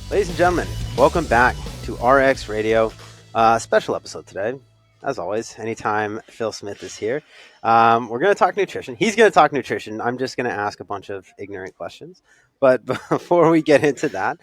Ladies and gentlemen, welcome back to RX Radio. Special episode today. As always, anytime Phil Smith is here, we're going to talk nutrition. He's going to talk nutrition. I'm just going to ask a bunch of ignorant questions. But before we get into that,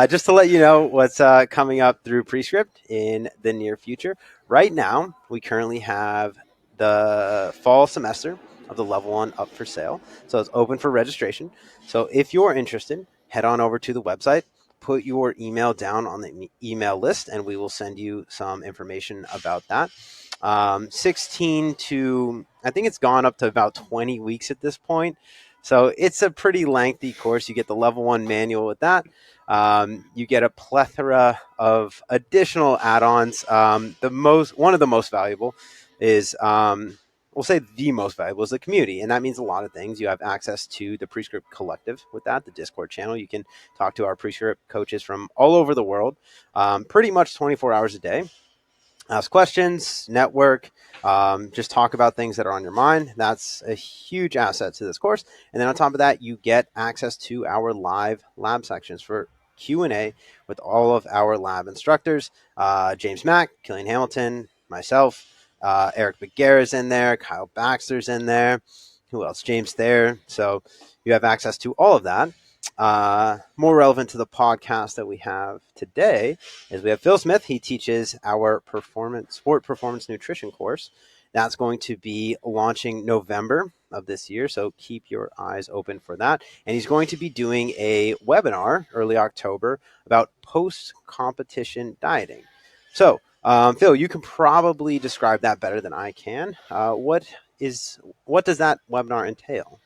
just to let you know what's coming up through Prescript in the near future. Right now, we currently have the fall semester of the level 1 up for sale. So it's open for registration. So if you're interested, head on over to the website, put your email down on the email list, and we will send you some information about that. 16 to, I think it's gone up to about 20 weeks at this point. So it's a pretty lengthy course. You get the level 1 manual with that. You get a plethora of additional add-ons. One of the most valuable is, we'll say the most valuable is the community. And that means a lot of things. You have access to the Prescript Collective with that, the Discord channel. You can talk to our Prescript coaches from all over the world, pretty much 24 hours a day. Ask questions, network, just talk about things that are on your mind. That's a huge asset to this course. And then on top of that, you get access to our live lab sections for Q&A with all of our lab instructors. James Mack, Killian Hamilton, myself, Eric McGarrett's in there, Kyle Baxter's in there. Who else? James Thayer. So you have access to all of that. More relevant to the podcast that we have today is we have Phil Smith. He teaches our sport performance nutrition course. That's going to be launching November of this year, so keep your eyes open for that. And he's going to be doing a webinar early October about post-competition dieting. So, Phil, you can probably describe that better than I can. What does that webinar entail?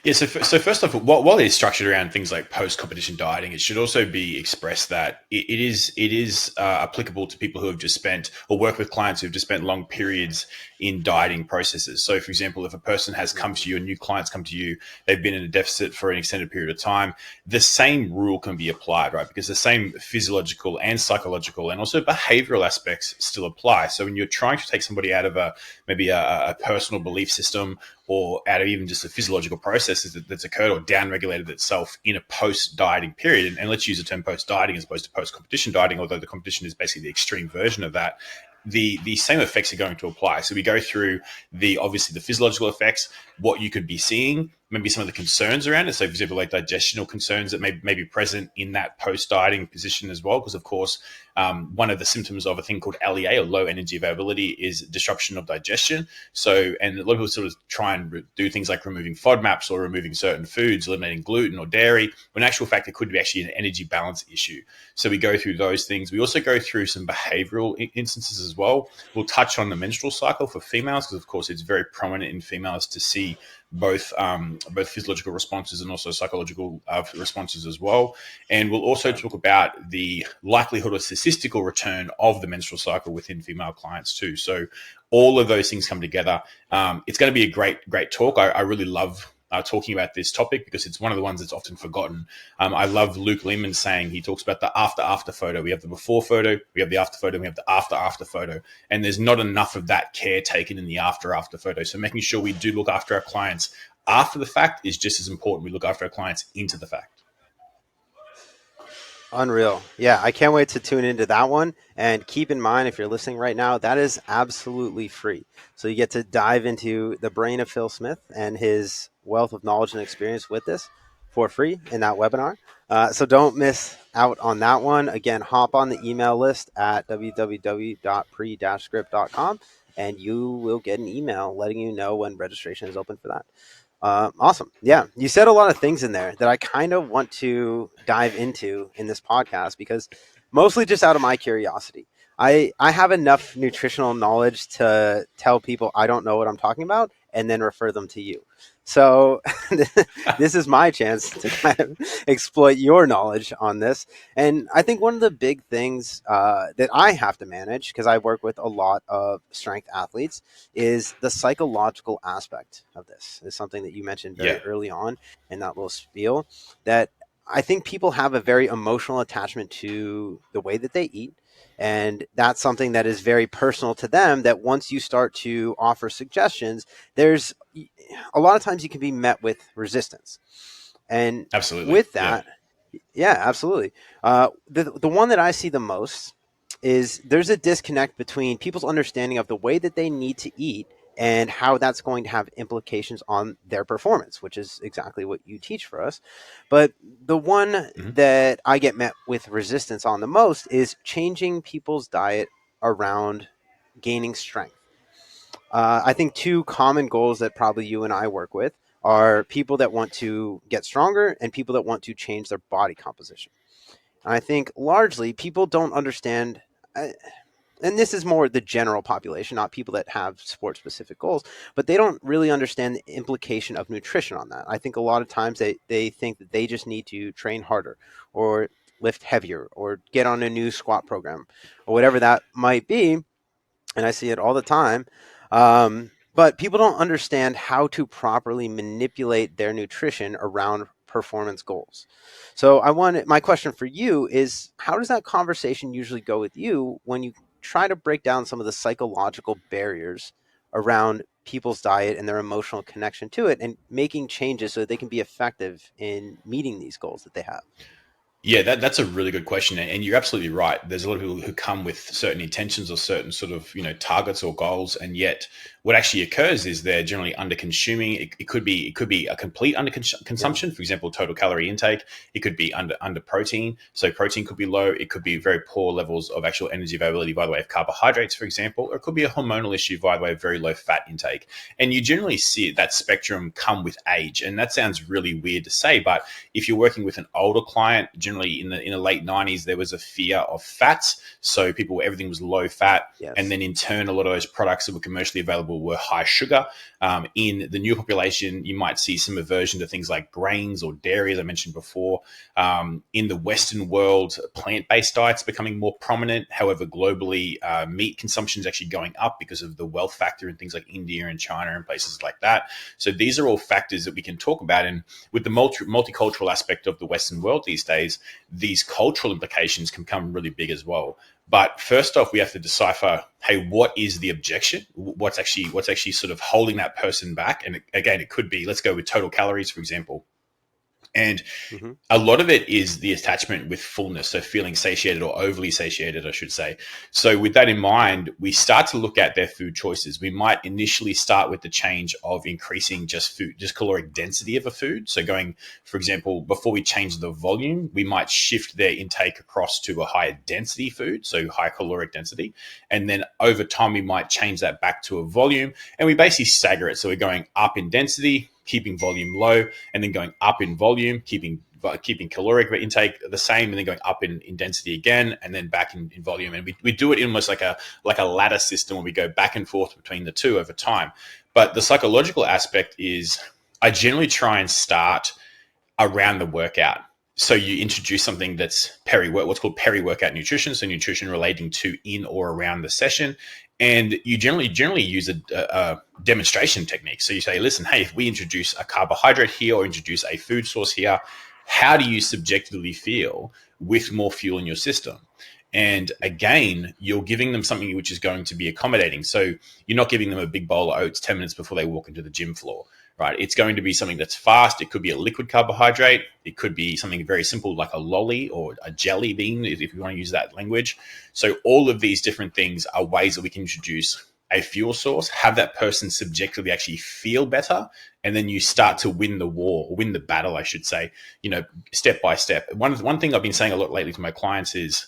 Yeah, so first off, while it's structured around things like post-competition dieting, it should also be expressed that it is applicable to people who have just spent or work with clients who have just spent long periods in dieting processes. So, for example, if a person has come to you, a new client's come to you, they've been in a deficit for an extended period of time, the same rule can be applied, right? Because the same physiological and psychological and also behavioral aspects still apply. So when you're trying to take somebody out of maybe a personal belief system or out of even just the physiological processes that's occurred or down-regulated itself in a post-dieting period. And let's use the term post-dieting as opposed to post-competition dieting, although the competition is basically the extreme version of that. The same effects are going to apply. So we go through obviously the physiological effects, what you could be seeing, maybe some of the concerns around it. So for example, like digestional concerns that may be present in that post-dieting position as well. Because of course, one of the symptoms of a thing called LEA or low energy availability is disruption of digestion. So, and a lot of people sort of try and do things like removing FODMAPs or removing certain foods, eliminating gluten or dairy, when in actual fact, it could be actually an energy balance issue. So we go through those things. We also go through some behavioral instances as well. We'll touch on the menstrual cycle for females, because of course it's very prominent in females to see both physiological responses and also psychological responses as well. And we'll also talk about the likelihood of statistical return of the menstrual cycle within female clients too. So all of those things come together. It's going to be a great talk. I really love talking about this topic because it's one of the ones that's often forgotten. I love Luke Lehman saying, he talks about the after photo. We have the before photo, we have the after photo, and we have the after photo. And there's not enough of that care taken in the after photo. So making sure we do look after our clients after the fact is just as important. We look after our clients into the fact. Unreal. Yeah, I can't wait to tune into that one. And keep in mind, if you're listening right now, that is absolutely free. So you get to dive into the brain of Phil Smith and his wealth of knowledge and experience with this for free in that webinar. So don't miss out on that one. Again, hop on the email list at www.pre-script.com and you will get an email letting you know when registration is open for that. Awesome. Yeah. You said a lot of things in there that I kind of want to dive into in this podcast because mostly just out of my curiosity. I have enough nutritional knowledge to tell people I don't know what I'm talking about and then refer them to you. So this is my chance to kind of exploit your knowledge on this. And I think one of the big things that I have to manage, because I work with a lot of strength athletes, is the psychological aspect of this. Is something that you mentioned very early on in that little spiel, that I think people have a very emotional attachment to the way that they eat. And that's something that is very personal to them, that once you start to offer suggestions, there's a lot of times you can be met with resistance. And Absolutely. with that, Yeah, absolutely. The one that I see the most is there's a disconnect between people's understanding of the way that they need to eat and how that's going to have implications on their performance, which is exactly what you teach for us. But the one Mhm. that I get met with resistance on the most is changing people's diet around gaining strength. I think two common goals that probably you and I work with are people that want to get stronger and people that want to change their body composition. And I think largely people don't understand, uh, and this is more the general population, not people that have sport specific goals, but they don't really understand the implication of nutrition on that. I think a lot of times they think that they just need to train harder or lift heavier or get on a new squat program or whatever that might be, and I see it all the time. But people don't understand how to properly manipulate their nutrition around performance goals. So my question for you is, how does that conversation usually go with you when you try to break down some of the psychological barriers around people's diet and their emotional connection to it and making changes so that they can be effective in meeting these goals that they have? Yeah, that's a really good question, and you're absolutely right. There's a lot of people who come with certain intentions or certain sort of targets or goals, and yet what actually occurs is they're generally under consuming. It could be a complete under Yeah. consumption. For example, total calorie intake. It could be under protein, so protein could be low. It could be very poor levels of actual energy availability by the way of carbohydrates, for example, or it could be a hormonal issue by the way of very low fat intake. And you generally see that spectrum come with age, and that sounds really weird to say, but if you're working with an older client, generally in the late 90s, there was a fear of fats. So everything was low fat. And Yes. then in turn, a lot of those products that were commercially available were high sugar. In the new population, you might see some aversion to things like grains or dairy, as I mentioned before. In the Western world, plant-based diets becoming more prominent. However, globally, meat consumption is actually going up because of the wealth factor in things like India and China and places like that. So these are all factors that we can talk about. And with the multicultural aspect of the Western world these days, these cultural implications can become really big as well. But first off, we have to decipher, hey, what is the objection? What's actually sort of holding that person back? And again, it could be, let's go with total calories, for example. And Mm-hmm. a lot of it is the attachment with fullness, so feeling satiated or overly satiated, I should say. So, with that in mind, we start to look at their food choices. We might initially start with the change of increasing just caloric density of a food. So, going, for example, before we change the volume, we might shift their intake across to a higher density food, so high caloric density. And then over time, we might change that back to a volume, and we basically stagger it. So, we're going up in density, keeping volume low, and then going up in volume, keeping caloric intake the same, and then going up in density again, and then back in volume. And we do it in almost like a ladder system where we go back and forth between the two over time. But the psychological aspect is I generally try and start around the workout. So you introduce something that's what's called peri-workout nutrition, so nutrition relating to in or around the session, and you generally use a demonstration technique. So you say, listen, hey, if we introduce a carbohydrate here or introduce a food source here, how do you subjectively feel with more fuel in your system? And again, you're giving them something which is going to be accommodating. So you're not giving them a big bowl of oats 10 minutes before they walk into the gym floor, right? It's going to be something that's fast. It could be a liquid carbohydrate. It could be something very simple like a lolly or a jelly bean, if you want to use that language. So all of these different things are ways that we can introduce a fuel source, have that person subjectively actually feel better, and then you start to win the war, or win the battle, I should say, step by step. One thing I've been saying a lot lately to my clients is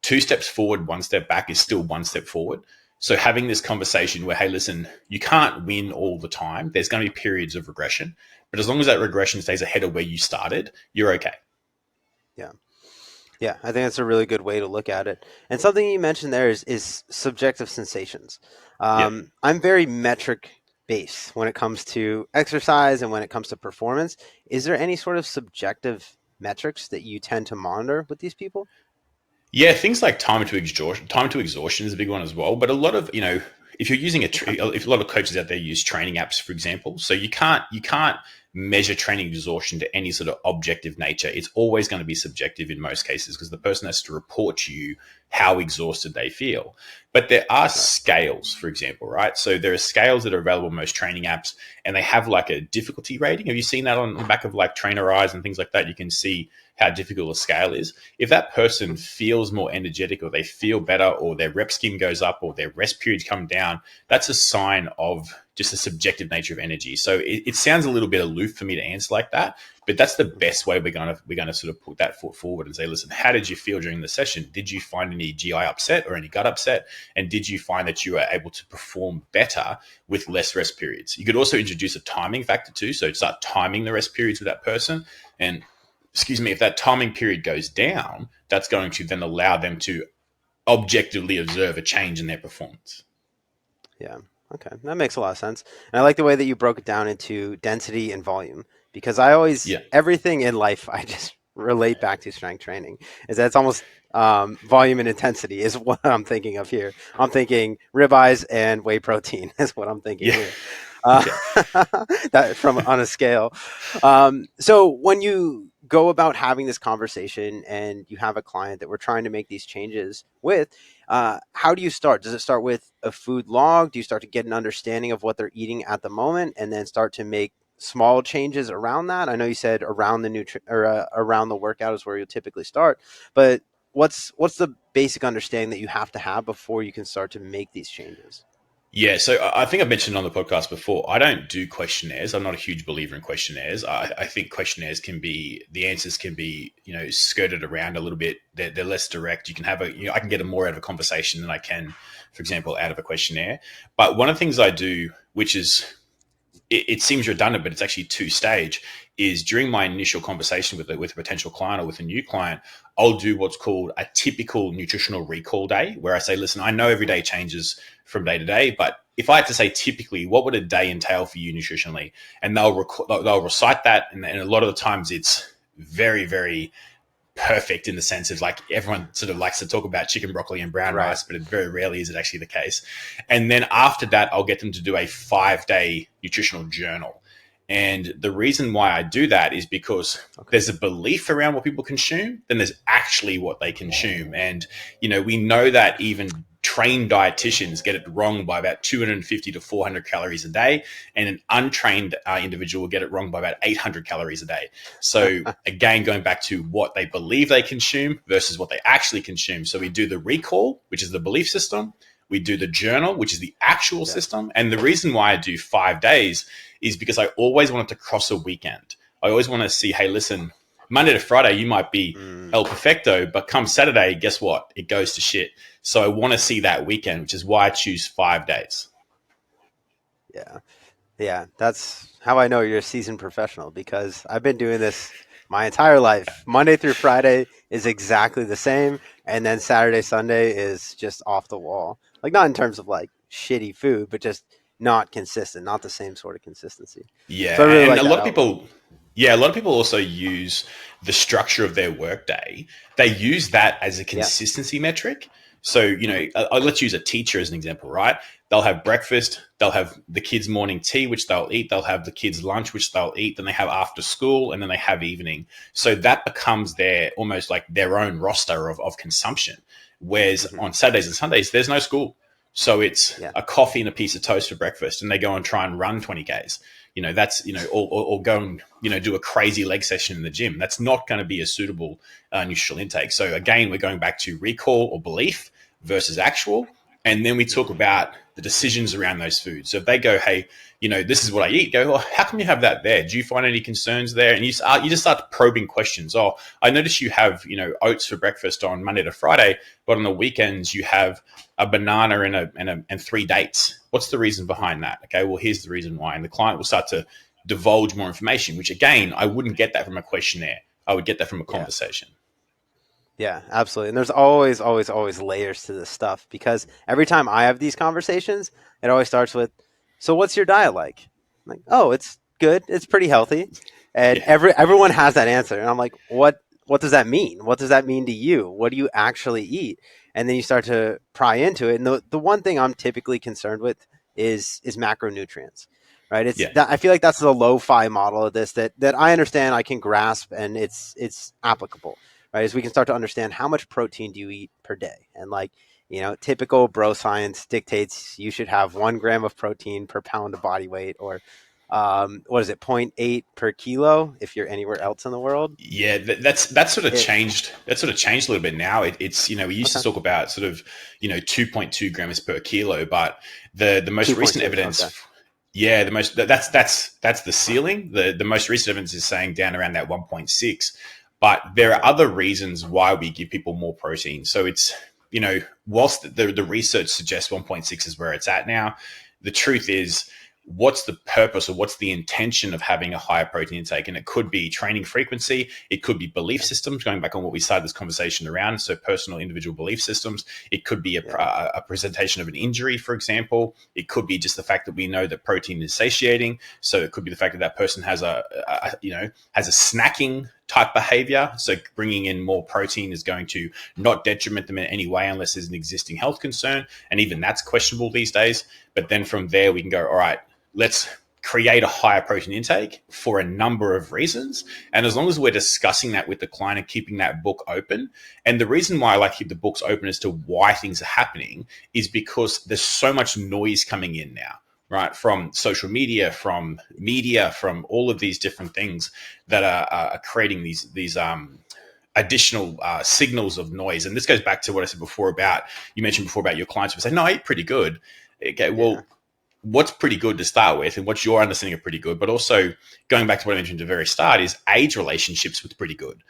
2 steps forward, 1 step back is still 1 step forward. So having this conversation where, hey, listen, you can't win all the time. There's going to be periods of regression, but as long as that regression stays ahead of where you started, you're okay. Yeah. Yeah, I think that's a really good way to look at it. And something you mentioned there is subjective sensations. Yeah. I'm very metric based when it comes to exercise and when it comes to performance. Is there any sort of subjective metrics that you tend to monitor with these people? Yeah, things like time to exhaustion is a big one as well. But a lot of if you're using Okay. if a lot of coaches out there use training apps, for example, so you can't measure training exhaustion to any sort of objective nature. It's always going to be subjective in most cases because the person has to report to you how exhausted they feel. But there are scales, for example, right? So there are scales that are available in most training apps, and they have like a difficulty rating. Have you seen that on the back of like trainer eyes and things like that? You can see how difficult a scale is. If that person feels more energetic, or they feel better, or their rep scheme goes up, or their rest periods come down, that's a sign of just the subjective nature of energy. So it sounds a little bit aloof for me to answer like that, but that's the best way we're gonna sort of put that foot forward and say, listen, how did you feel during the session? Did you find any GI upset or any gut upset? And did you find that you were able to perform better with less rest periods? You could also introduce a timing factor too. So start timing the rest periods with that person. And excuse me, if that timing period goes down, that's going to then allow them to objectively observe a change in their performance. Yeah. Okay. That makes a lot of sense. And I like the way that you broke it down into density and volume, because I always, everything in life, I just relate back to strength training. Is that it's almost volume and intensity is what I'm thinking of here. I'm thinking ribeyes and whey protein is what I'm thinking here. That from on a scale. So when you go about having this conversation and you have a client that we're trying to make these changes with, how do you start? Does it start with a food log? Do you start to get an understanding of what they're eating at the moment and then start to make small changes around that? I know you said around the around the workout is where you typically start, but what's the basic understanding that you have to have before you can start to make these changes? Yeah, so I think I mentioned on the podcast before, I don't do questionnaires. I'm not a huge believer in questionnaires. I think questionnaires the answers can be, skirted around a little bit. They're less direct. You can have I can get more out of a conversation than I can, for example, out of a questionnaire. But one of the things I do, which is, it seems redundant, but it's actually two-stage, is during my initial conversation with a potential client or with a new client, I'll do what's called a typical nutritional recall day, where I say, listen, I know every day changes from day to day, but if I had to say typically, what would a day entail for you nutritionally? And they'll recite that, and a lot of the times it's very, very perfect in the sense of like everyone sort of likes to talk about chicken, broccoli, and brown rice, but it very rarely is it actually the case. And then after that, I'll get them to do a 5-day nutritional journal. And the reason why I do that is because there's a belief around what people consume, then there's actually what they consume. And, we know that even trained dietitians get it wrong by about 250 to 400 calories a day, and an untrained individual will get it wrong by about 800 calories a day. So again, going back to what they believe they consume versus what they actually consume. So we do the recall, which is the belief system. We do the journal, which is the actual system. And the reason why I do 5 days is because I always want it to cross a weekend. I always want to see, hey, listen, Monday to Friday, you might be El Perfecto, but come Saturday, guess what? It goes to shit. So I want to see that weekend, which is why I choose 5 days. Yeah. Yeah. That's how I know you're a seasoned professional, because I've been doing this my entire life. Monday through Friday is exactly the same. And then Saturday, Sunday is just off the wall. Like, not in terms of like shitty food, but just not consistent, not the same sort of consistency. Yeah. So I really And like a that lot of outlook. people, a lot of people also use the structure of their workday. They use that as a consistency metric. So, let's use a teacher as an example, right? They'll have breakfast, they'll have the kids' morning tea, which they'll eat, they'll have the kids' lunch, which they'll eat, then they have after school, and then they have evening. So that becomes almost like their own roster of consumption. Whereas on Saturdays and Sundays, there's no school. So it's a coffee and a piece of toast for breakfast, and they go and try and run 20 Ks. That's, or go and, do a crazy leg session in the gym. That's not going to be a suitable nutritional intake. So again, we're going back to recall or belief versus actual. And then we talk about the decisions around those foods. So if they go, hey, this is what I eat, go, well, how come you have that there? Do you find any concerns there? And you just start probing questions. Oh, I notice you have, oats for breakfast on Monday to Friday, but on the weekends you have a banana and 3 dates. What's the reason behind that? Okay, well, here's the reason why. And the client will start to divulge more information, which again, I wouldn't get that from a questionnaire. I would get that from a conversation. Yeah, absolutely. And there's always, always, always layers to this stuff, because every time I have these conversations, it always starts with, so what's your diet like? I'm like, oh, it's good. It's pretty healthy. And everyone has that answer. And I'm like, what does that mean? What does that mean to you? What do you actually eat? And then you start to pry into it. And the one thing I'm typically concerned with is macronutrients, right? I feel like that's the lo-fi model of this that I understand, I can grasp, and it's applicable. right? Is we can start to understand how much protein do you eat per day, and like, typical bro science dictates you should have 1 gram of protein per pound of body weight, or what is it, 0.8 per kilo if you're anywhere else in the world. Yeah, that's sort of It changed. That sort of changed a little bit now. It's we used to Okay. talk about sort of 2.2 grams per kilo, but the most recent 2.2. Okay. evidence, yeah, that's the ceiling. The most recent evidence is saying down around that 1.6. But there are Okay. other reasons why we give people more protein. So it's whilst the research suggests 1.6 is where it's at now, the truth is, what's the purpose or what's the intention of having a higher protein intake? And it could be training frequency. It could be belief Yeah. systems, going back on what we started this conversation around. So personal, individual belief systems. It could be Yeah. a presentation of an injury, for example. It could be just the fact that we know that protein is satiating. So it could be the fact that that person has has a snacking type behavior. So bringing in more protein is going to not detriment them in any way unless there's an existing health concern. And even that's questionable these days. But then from there, we can go, all right, let's create a higher protein intake for a number of reasons. And as long as we're discussing that with the client and keeping that book open, and the reason why I like to keep the books open as to why things are happening is because there's so much noise coming in now, right? From social media, from media, from all of these different things that are creating these additional signals of noise. And this goes back to what I said before about, you mentioned before about your clients who say, no, I eat pretty good. Okay, Yeah. well, what's pretty good to start with and what's your understanding of pretty good, but also going back to what I mentioned at the very start is age relationships with pretty good.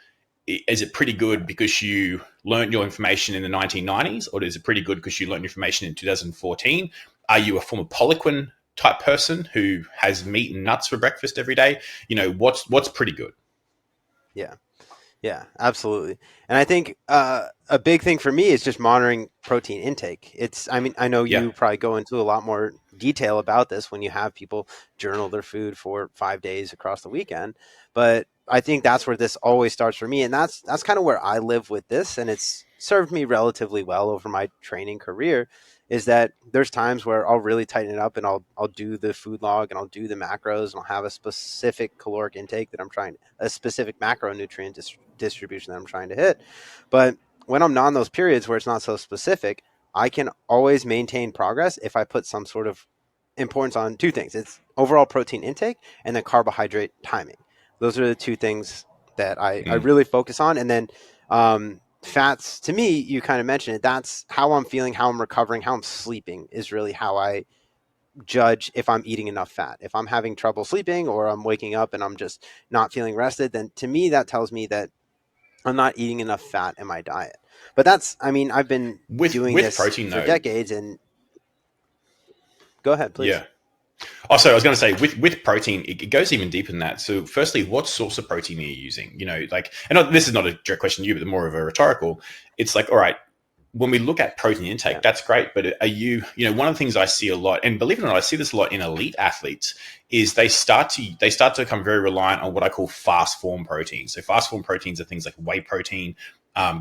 Is it pretty good because you learned your information in the 1990s, or is it pretty good because you learned information in 2014? Are you a former Poliquin type person who has meat and nuts for breakfast every day? What's pretty good? Yeah. Yeah, absolutely. And I think a big thing for me is just monitoring protein intake. I mean, I know Yeah. you probably go into a lot more detail about this when you have people journal their food for 5 days across the weekend. But I think that's where this always starts for me. And that's kind of where I live with this. And it's served me relatively well over my training career, is that there's times where I'll really tighten it up and I'll do the food log and I'll do the macros and I'll have a specific caloric intake that I'm trying, a specific macronutrient distribution that I'm trying to hit. But when I'm not in those periods where it's not so specific, I can always maintain progress if I put some sort of importance on two things. It's overall protein intake and then carbohydrate timing. Those are the two things that I Mm. really focus on. And then fats, to me, you kind of mentioned it. That's how I'm feeling, how I'm recovering, how I'm sleeping is really how I judge if I'm eating enough fat. If I'm having trouble sleeping or I'm waking up and I'm just not feeling rested, then to me, that tells me that I'm not eating enough fat in my diet. But I mean, I've been doing With this protein for though, decades. And go ahead, please. yeah. Also, I was going to say with protein, it goes even deeper than that. So, firstly, what source of protein are you using? And this is not a direct question to you, but more of a rhetorical. It's like, all right, when we look at protein intake, Yeah. that's great. But are one of the things I see a lot, and believe it or not, I see this a lot in elite athletes, is they start to become very reliant on what I call fast form proteins. So, fast form proteins are things like whey protein,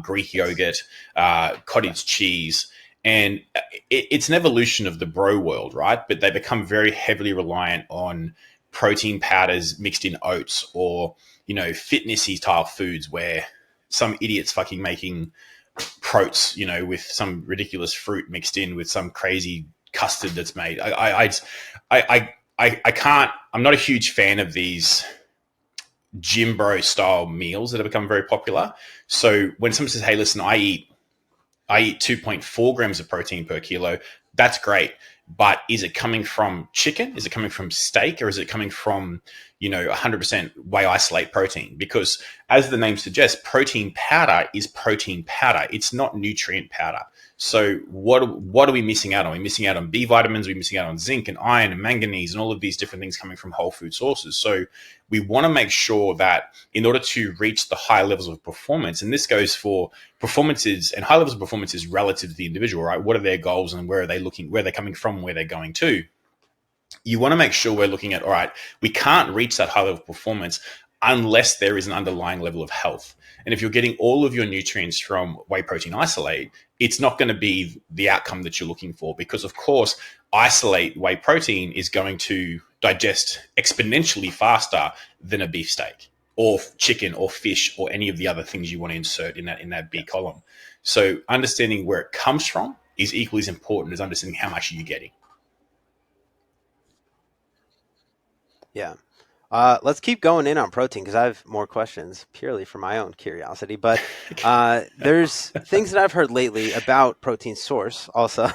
Greek Yes. yogurt, Yeah. cottage cheese. And it's an evolution of the bro world, right? But they become very heavily reliant on protein powders mixed in oats or, fitnessy style foods where some idiot's fucking making protes, with some ridiculous fruit mixed in with some crazy custard that's made. I can't, I'm not a huge fan of these gym bro style meals that have become very popular. So when someone says, hey, listen, I eat 2.4 grams of protein per kilo. That's great. But is it coming from chicken? Is it coming from steak? Or is it coming from, 100% whey isolate protein? Because as the name suggests, protein powder is protein powder. It's not nutrient powder. So what are we missing out on? We're missing out on B vitamins. We're missing out on zinc and iron and manganese and all of these different things coming from whole food sources. So we want to make sure that in order to reach the high levels of performance, and this goes for performances and high levels of performance is relative to the individual, right? What are their goals and where are they looking, where they're coming from, where they're going to? You want to make sure we're looking at, all right, we can't reach that high level of performance unless there is an underlying level of health. And if you're getting all of your nutrients from whey protein isolate, it's not going to be the outcome that you're looking for because, of course, isolate whey protein is going to digest exponentially faster than a beef steak. or chicken or fish or any of the other things you want to insert in that B column. So understanding where it comes from is equally as important as understanding how much you're getting. Yeah. Let's keep going in on protein because I have more questions purely for my own curiosity. But there's things that I've heard lately about protein source also.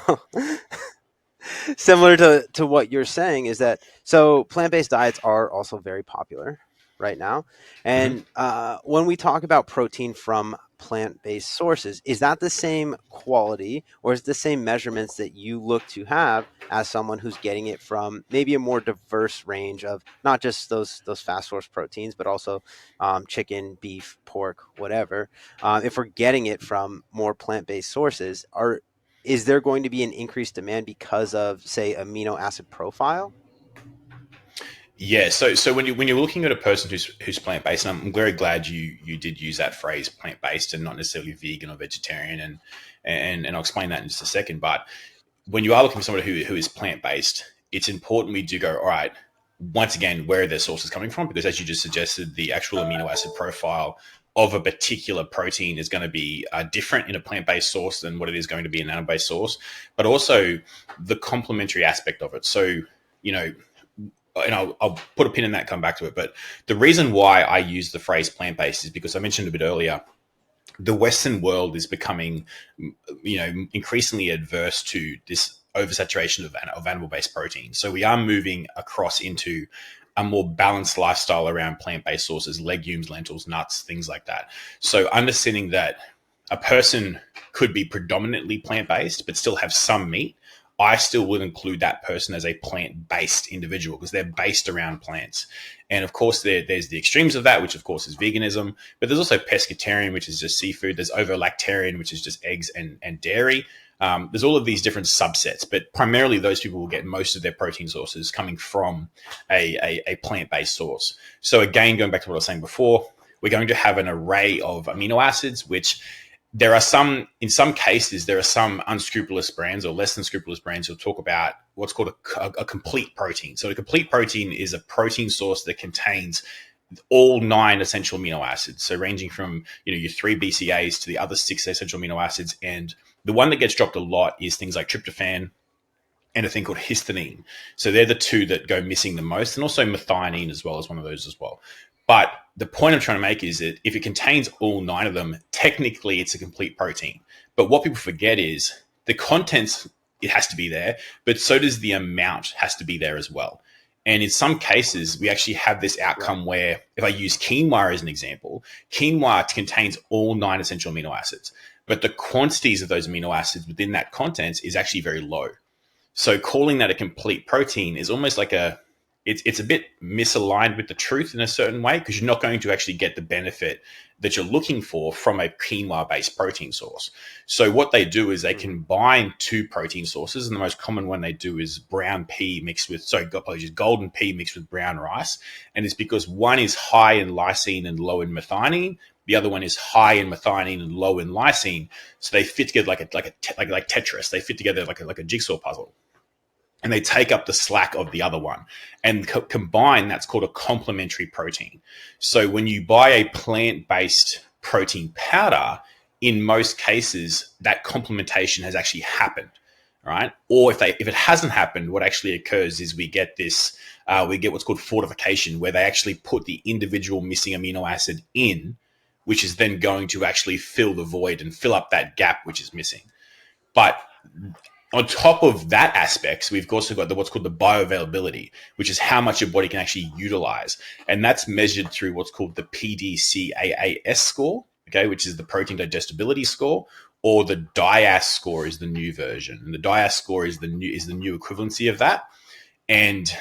Similar to what you're saying is that so plant-based diets are also very popular right now. Mm-hmm. And when we talk about protein from plant-based sources, is that the same quality or is it the same measurements that you look to have as someone who's getting it from maybe a more diverse range of not just those fast source proteins, but also chicken, beef, pork, whatever? If we're getting it from more plant-based sources, is there going to be an increased demand because of, say, amino acid profile? Yeah, so when you're looking at a person who's plant based, and I'm very glad you did use that phrase plant based and not necessarily vegan or vegetarian, and I'll explain that in just a second. But when you are looking for somebody who is plant based, it's important we do go, all right, once again, where are their sources coming from? Because as you just suggested, the actual amino acid profile of a particular protein is going to be different in a plant-based source than what it is going to be in an animal-based source, but also the complementary aspect of it. So, you know, and I'll put a pin in that, come back to it. But the reason why I use the phrase plant-based is because I mentioned a bit earlier, the Western world is becoming, increasingly adverse to this oversaturation of animal-based protein. So we are moving across into a more balanced lifestyle around plant-based sources, legumes, lentils, nuts, things like that. So understanding that a person could be predominantly plant-based, but still have some meat, I still would include that person as a plant-based individual because they're based around plants. And of course, there's the extremes of that, which of course is veganism, but there's also pescatarian, which is just seafood. There's ovo-lactarian, which is just eggs and dairy. There's all of these different subsets, but primarily those people will get most of their protein sources coming from a plant-based source. So again, going back to what I was saying before, we're going to have an array of amino acids, which there are some, in some cases, there are some unscrupulous brands or less than scrupulous brands who'll talk about what's called a complete protein. So a complete protein is a protein source that contains all 9 essential amino acids. So ranging from, your 3 BCAAs to the other 6 essential amino acids. And the one that gets dropped a lot is things like tryptophan and a thing called histamine. So they're the 2 that go missing the most, and also methionine as well as one of those as well. But the point I'm trying to make is that if it contains all 9 of them, technically it's a complete protein. But what people forget is the contents, it has to be there, but so does the amount has to be there as well. And in some cases, we actually have this outcome where, if I use quinoa as an example, quinoa contains all 9 essential amino acids, but the quantities of those amino acids within that content is actually very low. So calling that a complete protein is almost like it's a bit misaligned with the truth in a certain way, because you're not going to actually get the benefit that you're looking for from a quinoa-based protein source. So what they do is they combine 2 protein sources, and the most common one they do is golden pea mixed with brown rice. And it's because one is high in lysine and low in methionine. The other one is high in methionine and low in lysine. So they fit together like Tetris. They fit together like a jigsaw puzzle. And they take up the slack of the other one. And combine, that's called a complementary protein. So when you buy a plant-based protein powder, in most cases, that complementation has actually happened, right? Or if it hasn't happened, what actually occurs is we get what's called fortification, where they actually put the individual missing amino acid in, which is then going to actually fill the void and fill up that gap which is missing. But on top of that aspect, we've also got what's called the bioavailability, which is how much your body can actually utilize. And that's measured through what's called the PDCAAS score, okay, which is the protein digestibility score, or the DIAS score is the new version. And the DIAS score is the new equivalency of that. And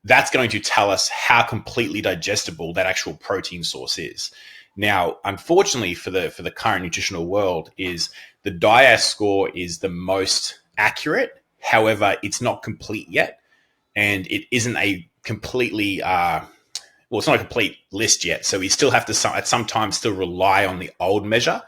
that's going to tell us how completely digestible that actual protein source is. Now, unfortunately for the current nutritional world, is the DIAS score is the most accurate. However, it's not complete yet, and it isn't a completely it's not a complete list yet. So we still have to at some time still rely on the old measure,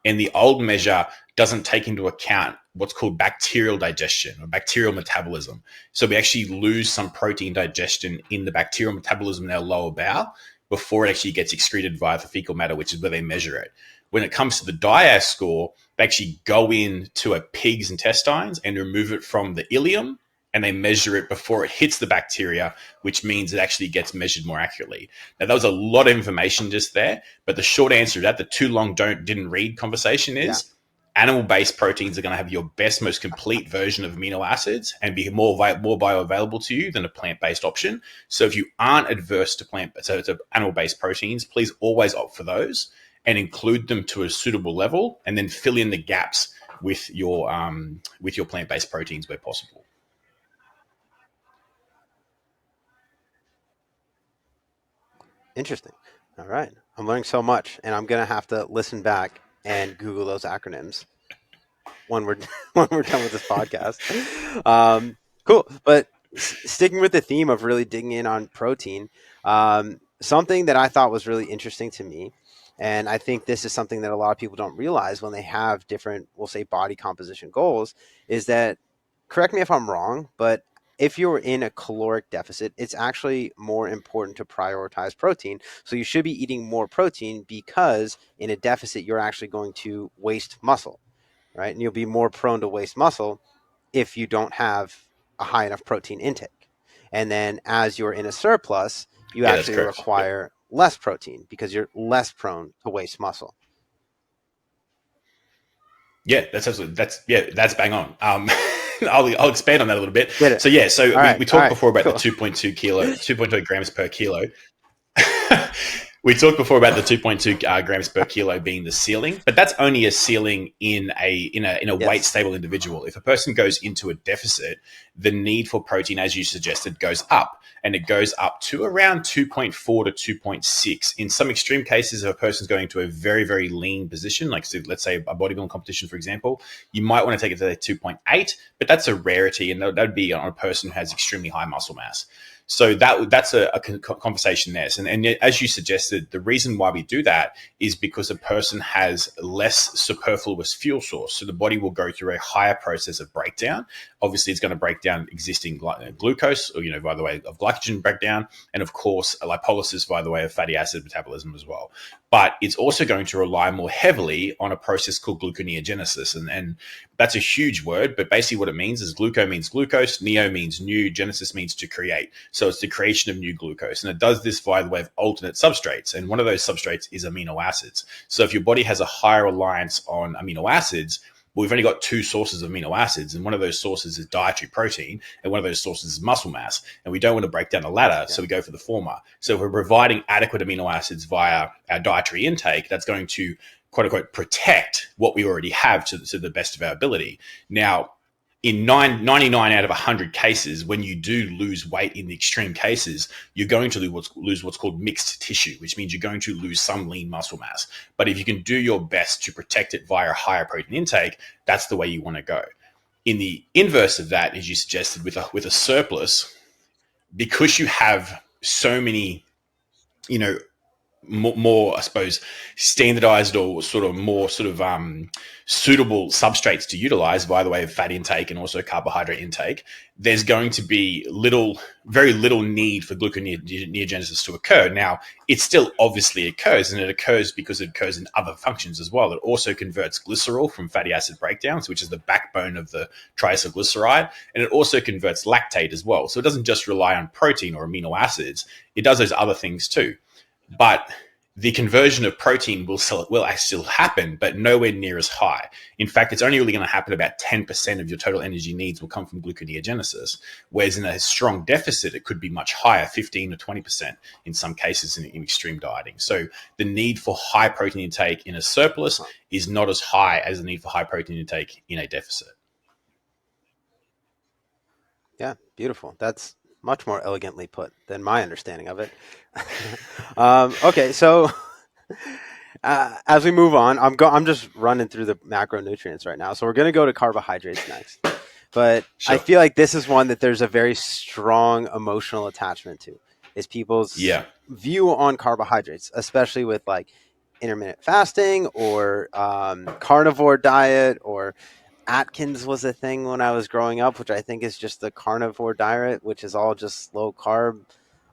and the old measure doesn't take into account what's called bacterial digestion or bacterial metabolism. So we actually lose some protein digestion in the bacterial metabolism in our lower bowel, before it actually gets excreted via the fecal matter, which is where they measure it. When it comes to the DIAS score, they actually go into a pig's intestines and remove it from the ileum, and they measure it before it hits the bacteria, which means it actually gets measured more accurately. Now, that was a lot of information just there, but the short answer to that, the too long didn't read conversation Yeah. is animal-based proteins are going to have your best, most complete version of amino acids and be more bioavailable to you than a plant-based option. So if you aren't adverse to animal-based proteins, please always opt for those and include them to a suitable level, and then fill in the gaps with your plant-based proteins where possible. Interesting. All right. I'm learning so much, and I'm going to have to listen back and Google those acronyms when we're when we're done with this podcast. Cool. But sticking with the theme of really digging in on protein, something that I thought was really interesting to me, and I think this is something that a lot of people don't realize when they have different, we'll say, body composition goals, is that, correct me if I'm wrong, but if you're in a caloric deficit, it's actually more important to prioritize protein. So you should be eating more protein because in a deficit, you're actually going to waste muscle, right? And you'll be more prone to waste muscle if you don't have a high enough protein intake. And then as you're in a surplus, you Yeah, that's actually correct. Yep. require less protein because you're less prone to waste muscle. Yeah, that's bang on. I'll expand on that a little bit. Get it? So yeah, so All right. we All talked right. before about the Cool. 2.2 grams per kilo. We talked before about the 2.2 grams per kilo being the ceiling, but that's only a ceiling in a weight Yes. stable individual. If a person goes into a deficit, the need for protein, as you suggested, goes up, and it goes up to around 2.4 to 2.6. In some extreme cases, if a person's going into a very, very lean position, like so let's say a bodybuilding competition, for example, you might want to take it to 2.8, but that's a rarity, and that would be on a person who has extremely high muscle mass. So that's a conversation there. And as you suggested, the reason why we do that is because a person has less superfluous fuel source. So the body will go through a higher process of breakdown. Obviously, it's going to break down existing glucose, or by the way of glycogen breakdown, and of course lipolysis by the way of fatty acid metabolism as well. But it's also going to rely more heavily on a process called gluconeogenesis, and that's a huge word, but basically what it means is gluco means glucose, neo means new, genesis means to create. So it's the creation of new glucose. And it does this via the way of alternate substrates. And one of those substrates is amino acids. So if your body has a higher reliance on amino acids, well, we've only got two sources of amino acids, and one of those sources is dietary protein, and one of those sources is muscle mass. And we don't want to break down the latter, so we go for the former. So if we're providing adequate amino acids via our dietary intake, that's going to quote unquote protect what we already have to the best of our ability. Now, in 99 out of 100 cases, when you do lose weight in the extreme cases, you're going to lose what's called mixed tissue, which means you're going to lose some lean muscle mass. But if you can do your best to protect it via higher protein intake, that's the way you want to go. In the inverse of that, as you suggested, with a surplus, because you have so many, more, I suppose, standardized or sort of more suitable substrates to utilize by the way of fat intake and also carbohydrate intake, there's going to be very little need for gluconeogenesis to occur. Now, it still obviously occurs, and it occurs because it occurs in other functions as well. It also converts glycerol from fatty acid breakdowns, which is the backbone of the triacylglyceride, and it also converts lactate as well. So it doesn't just rely on protein or amino acids, it does those other things too. But the conversion of protein will actually still happen, but nowhere near as high. In fact, it's only really going to happen about 10% of your total energy needs will come from gluconeogenesis, whereas in a strong deficit, it could be much higher, 15 or 20% in some cases in extreme dieting. So the need for high protein intake in a surplus is not as high as the need for high protein intake in a deficit. Yeah, beautiful. That's much more elegantly put than my understanding of it. Okay, so as we move on, I'm just running through the macronutrients right now. So we're going to go to carbohydrates next. But I Sure. feel like this is one that there's a very strong emotional attachment to, is people's Yeah. view on carbohydrates, especially with like intermittent fasting or carnivore diet, or Atkins was a thing when I was growing up, which I think is just the carnivore diet, which is all just low carb.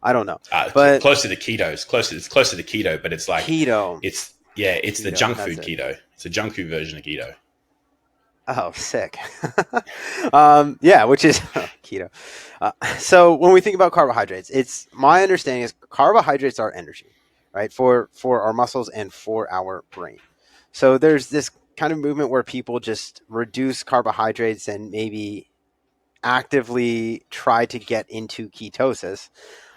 I don't know, but close to the keto. It's closer to keto, but it's like keto. it's Keto, the junk that's food it. keto. It's a junk food version of keto. Oh, sick. Yeah, which is keto. So when we think about carbohydrates, it's my understanding is carbohydrates are energy, right? For our muscles and for our brain. So there's this kind of movement where people just reduce carbohydrates and maybe actively try to get into ketosis.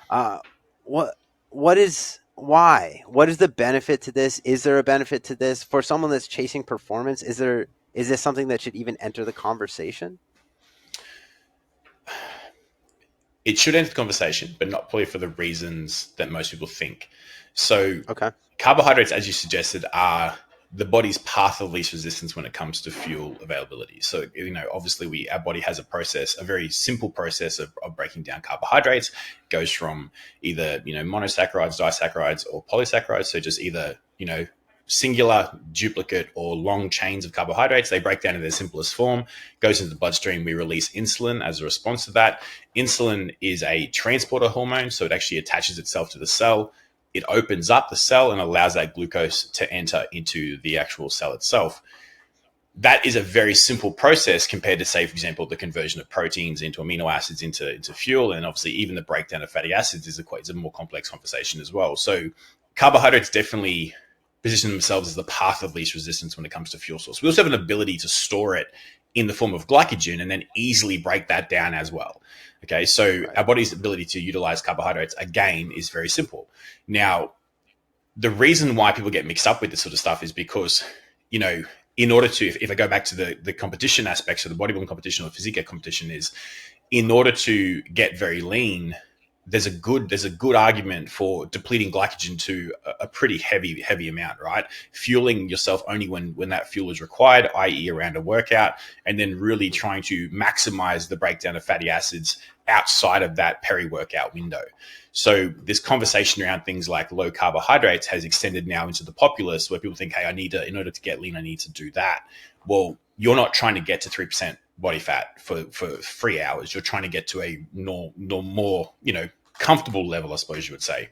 Uh, what what is why? What is the benefit to this? Is there a benefit to this for someone that's chasing performance? Is this something that should even enter the conversation? It should enter the conversation, but not probably for the reasons that most people think. So, Okay. carbohydrates, as you suggested, are the body's path of least resistance when it comes to fuel availability. So, obviously, our body has a very simple process of breaking down carbohydrates. It goes from either monosaccharides, disaccharides, or polysaccharides. So just either singular, duplicate, or long chains of carbohydrates. They break down in their simplest form, goes into the bloodstream. We release insulin as a response to that. Insulin is a transporter hormone, so it actually attaches itself to the cell. It opens up the cell and allows that glucose to enter into the actual cell itself. That is a very simple process compared to, say, for example, the conversion of proteins into amino acids into fuel. And obviously, even the breakdown of fatty acids is a more complex conversation as well. So carbohydrates definitely position themselves as the path of least resistance when it comes to fuel source. We also have an ability to store it in the form of glycogen and then easily break that down as well. Okay, so Right. our body's ability to utilize carbohydrates, again, is very simple. Now, the reason why people get mixed up with this sort of stuff is because, in order to, if I go back to the competition aspects of the bodybuilding competition or physique competition, is in order to get very lean, there's a good argument for depleting glycogen to a pretty heavy amount, right? Fueling yourself only when that fuel is required, i.e. around a workout, and then really trying to maximize the breakdown of fatty acids outside of that peri-workout window. So this conversation around things like low carbohydrates has extended now into the populace, where people think, hey, in order to get lean, I need to do that. Well, you're not trying to get to 3% body fat for 3 hours. You're trying to get to a more comfortable level, I suppose you would say.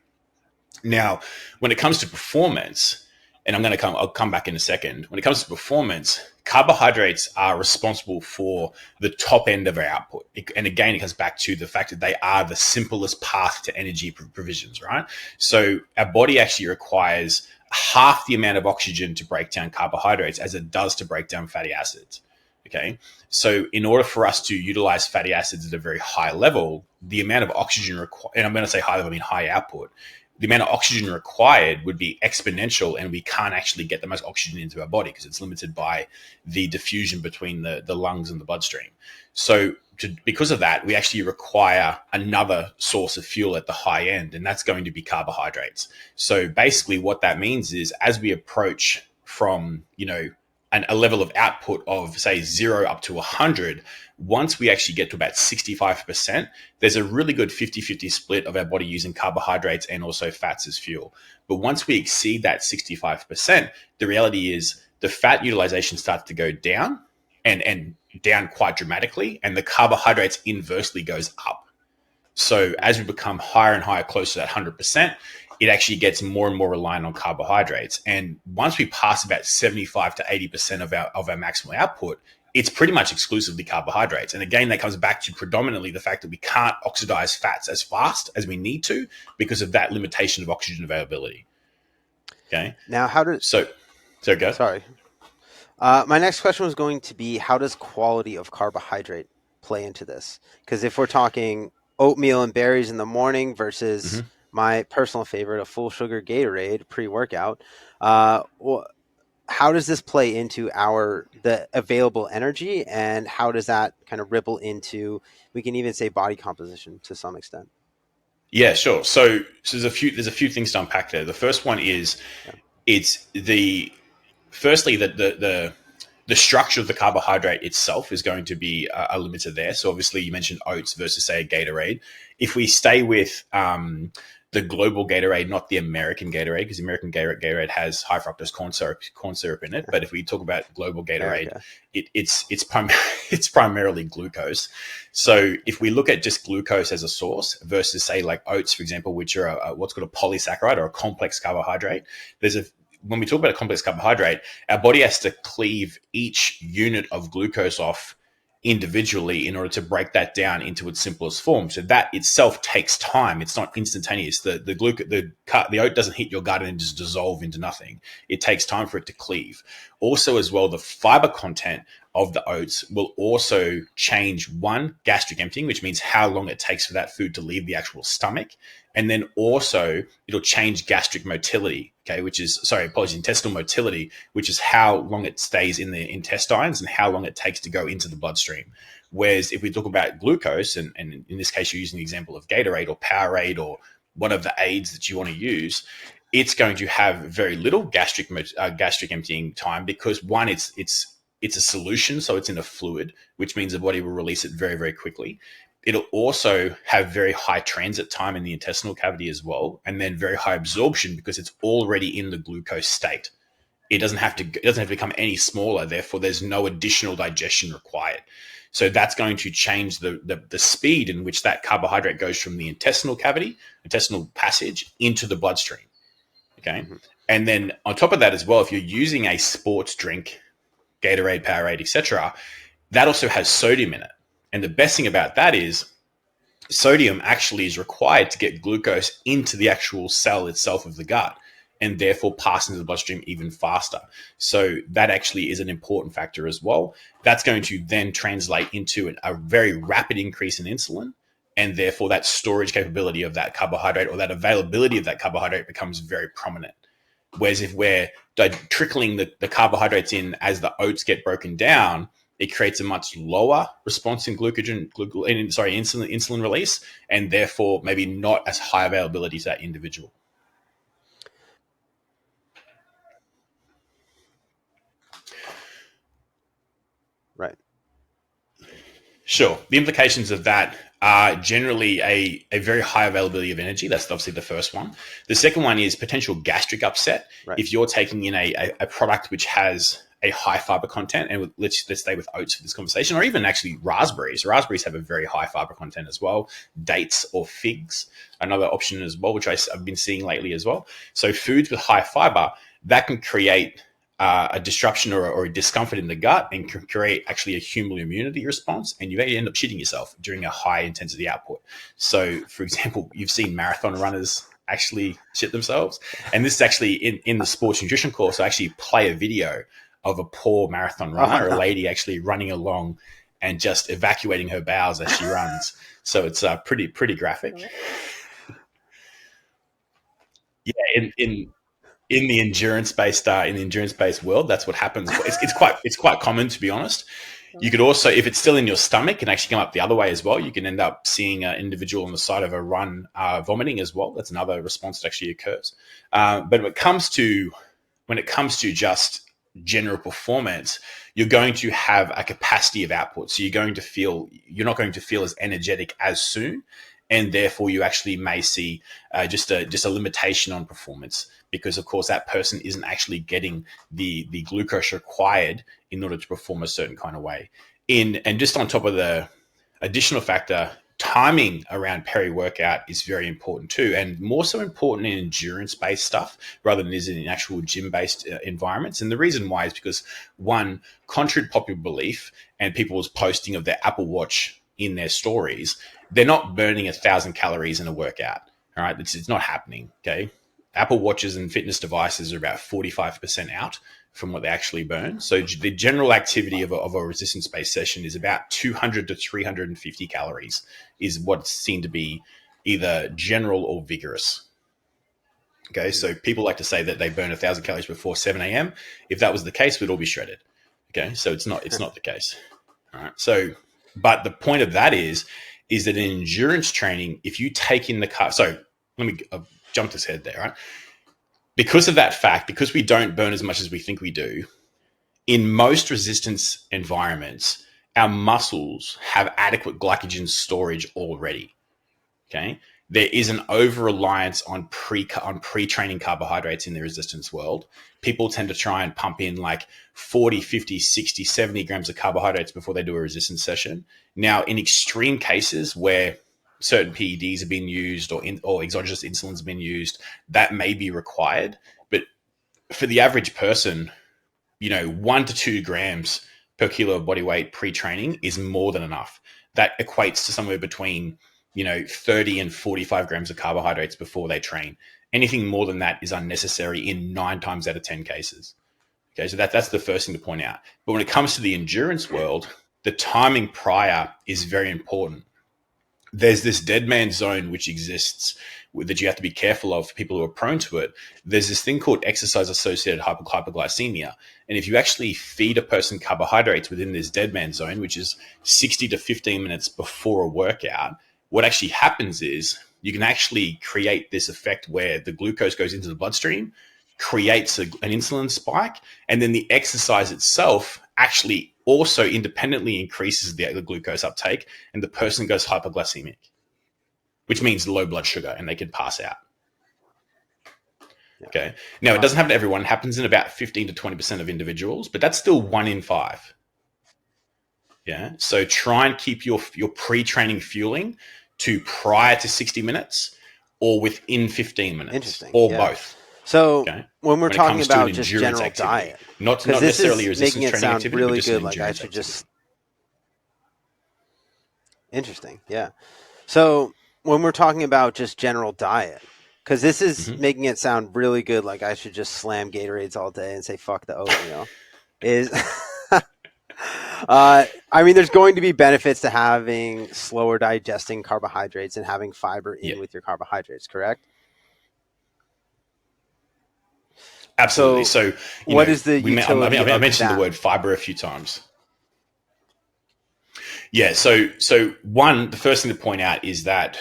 Now, when it comes to performance, and I'll come back in a second. When it comes to performance, carbohydrates are responsible for the top end of our output. And again, it comes back to the fact that they are the simplest path to energy provisions, right? So our body actually requires half the amount of oxygen to break down carbohydrates as it does to break down fatty acids. Okay. So in order for us to utilize fatty acids at a very high level, the amount of oxygen required, and I'm going to say high level, I mean high output, the amount of oxygen required would be exponential, and we can't actually get the most oxygen into our body because it's limited by the diffusion between the lungs and the bloodstream. So because of that, we actually require another source of fuel at the high end, and that's going to be carbohydrates. So basically what that means is, as we approach from, a level of output of, say, 0 up to 100, once we actually get to about 65%, there's a really good 50-50 split of our body using carbohydrates and also fats as fuel. But once we exceed that 65%, the reality is the fat utilization starts to go down and down quite dramatically, and the carbohydrates inversely goes up. So as we become higher and higher, close to that 100%, it actually gets more and more reliant on carbohydrates. And once we pass about 75 to 80% of our maximal output, it's pretty much exclusively carbohydrates. And again, that comes back to predominantly the fact that we can't oxidize fats as fast as we need to because of that limitation of oxygen availability. Okay. Now, So go. sorry. My next question was going to be, how does quality of carbohydrate play into this? Because if we're talking oatmeal and berries in the morning versus Mm-hmm. my personal favorite, a full sugar Gatorade pre-workout, how does this play into the available energy, and how does that kind of ripple into, we can even say, body composition to some extent? Yeah, sure. So there's a few things to unpack there. The first one is Yeah. it's firstly the structure of the carbohydrate itself is going to be a limiter there. So obviously you mentioned oats versus, say, a Gatorade. If we stay with the global Gatorade, not the American Gatorade, because the American Gatorade has high fructose corn syrup in it. But if we talk about global Gatorade, it's primarily glucose. So if we look at just glucose as a source versus, say, like oats, for example, which are what's called a polysaccharide or a complex carbohydrate, when we talk about a complex carbohydrate, our body has to cleave each unit of glucose off individually in order to break that down into its simplest form. So that itself takes time. It's not instantaneous. The oat doesn't hit your gut and just dissolve into nothing. It takes time for it to cleave. Also, as well, the fiber content of the oats will also change, one, gastric emptying, which means how long it takes for that food to leave the actual stomach. And then also it'll change gastric motility, okay, intestinal motility, which is how long it stays in the intestines and how long it takes to go into the bloodstream. Whereas if we talk about glucose, and in this case, you're using the example of Gatorade or Powerade or one of the aids that you want to use, it's going to have very little gastric emptying time because, one, it's a solution, so it's in a fluid, which means the body will release it very, very quickly. It'll also have very high transit time in the intestinal cavity as well, and then very high absorption because it's already in the glucose state. It doesn't have to become any smaller. Therefore, there's no additional digestion required. So that's going to change the speed in which that carbohydrate goes from the intestinal passage into the bloodstream. Okay. Mm-hmm. And then on top of that as well, if you're using a sports drink, Gatorade, Powerade, etc., that also has sodium in it. And the best thing about that is sodium actually is required to get glucose into the actual cell itself of the gut and therefore pass into the bloodstream even faster. So that actually is an important factor as well. That's going to then translate into a very rapid increase in insulin, and therefore that storage capability of that carbohydrate or that availability of that carbohydrate becomes very prominent. Whereas if we're trickling the carbohydrates in as the oats get broken down, it creates a much lower response in insulin release, and therefore maybe not as high availability to that individual. Right. Sure. The implications of that are generally a very high availability of energy. That's obviously the first one. The second one is potential gastric upset. Right. If you're taking in a product which has a high fiber content, and let's stay with oats for this conversation, or even actually raspberries. Raspberries have a very high fiber content as well. Dates or figs, another option as well, which I've been seeing lately as well. So foods with high fiber, that can create a disruption or a discomfort in the gut and can create actually a humoral immunity response, and you may end up shitting yourself during a high intensity output. So, for example, you've seen marathon runners actually shit themselves, and this is actually in the sports nutrition course. I actually play a video of a poor marathon runner, a lady actually running along and just evacuating her bowels as she runs. So it's pretty graphic. Yeah, in the endurance based world, that's what happens. It's quite common, to be honest. You could also, if it's still in your stomach, can actually come up the other way as well. You can end up seeing an individual on the side of a run vomiting as well. That's another response that actually occurs. But when it comes to just general performance, you're going to have a capacity of output. So you're not going to feel as energetic as soon, and therefore you actually may see just a limitation on performance, because of course that person isn't actually getting the glucose required in order to perform a certain kind of way. And just on top of the additional factor, timing around peri-workout is very important too, and more so important in endurance-based stuff rather than is in actual gym-based environments. And the reason why is because, one, contrary to popular belief and people's posting of their Apple Watch in their stories, they're not burning 1,000 calories in a workout. All right, it's not happening. Okay, Apple Watches and fitness devices are about 45% out from what they actually burn. So the general activity of a resistance-based session is about 200 to 350 calories is what's seen to be either general or vigorous. Okay, so people like to say that they burn 1,000 calories before 7 a.m. If that was the case, we'd all be shredded. Okay, so it's not the case. All right, so but the point of that is that in endurance training, if you take in so let me jump this head there, right? Because of that fact, because we don't burn as much as we think we do, in most resistance environments, our muscles have adequate glycogen storage already. Okay. there is an over reliance on pre-training carbohydrates in the resistance world. People tend to try and pump in like 40, 50, 60, 70 grams of carbohydrates before they do a resistance session. Now, in extreme cases where certain PEDs have been used or exogenous insulin's been used, that may be required. But for the average person, 1 to 2 grams per kilo of body weight pre-training is more than enough. That equates to somewhere between 30 and 45 grams of carbohydrates before they train. Anything more than that is unnecessary in 9 times out of 10 cases. Okay, so that's the first thing to point out. But when it comes to the endurance world, the timing prior is very important. There's this dead man zone which exists that you have to be careful of for people who are prone to it. There's this thing called exercise-associated hypoglycemia. And if you actually feed a person carbohydrates within this dead man zone, which is 60 to 15 minutes before a workout, what actually happens is you can actually create this effect where the glucose goes into the bloodstream, creates an insulin spike, and then the exercise itself actually also independently increases the glucose uptake, and the person goes hypoglycemic, which means low blood sugar, and they can pass out. Yeah. Okay. Now, it doesn't happen to everyone. It happens in about 15 to 20% of individuals, but that's still 1 in 5. Yeah. So try and keep your pre-training fueling to prior to 60 minutes or within 15 minutes. Interesting. Or Yeah. both. So Okay. when we're When it talking comes to about an just endurance general activity, diet, not because this necessarily is resistance making it training sound activity, but really just an good. Like I endurance should activity. just interesting. Yeah. So when we're talking about just general diet, because this is Mhm. making it sound really good. Like I should just slam Gatorades all day and say fuck the oatmeal. Is I mean, there's going to be benefits to having slower digesting carbohydrates and having fiber in Yeah, with your carbohydrates, correct? absolutely. So, So, what is the I mean, utility I of mentioned the that? word fiber a few times. Yeah. So one, the first thing to point out is that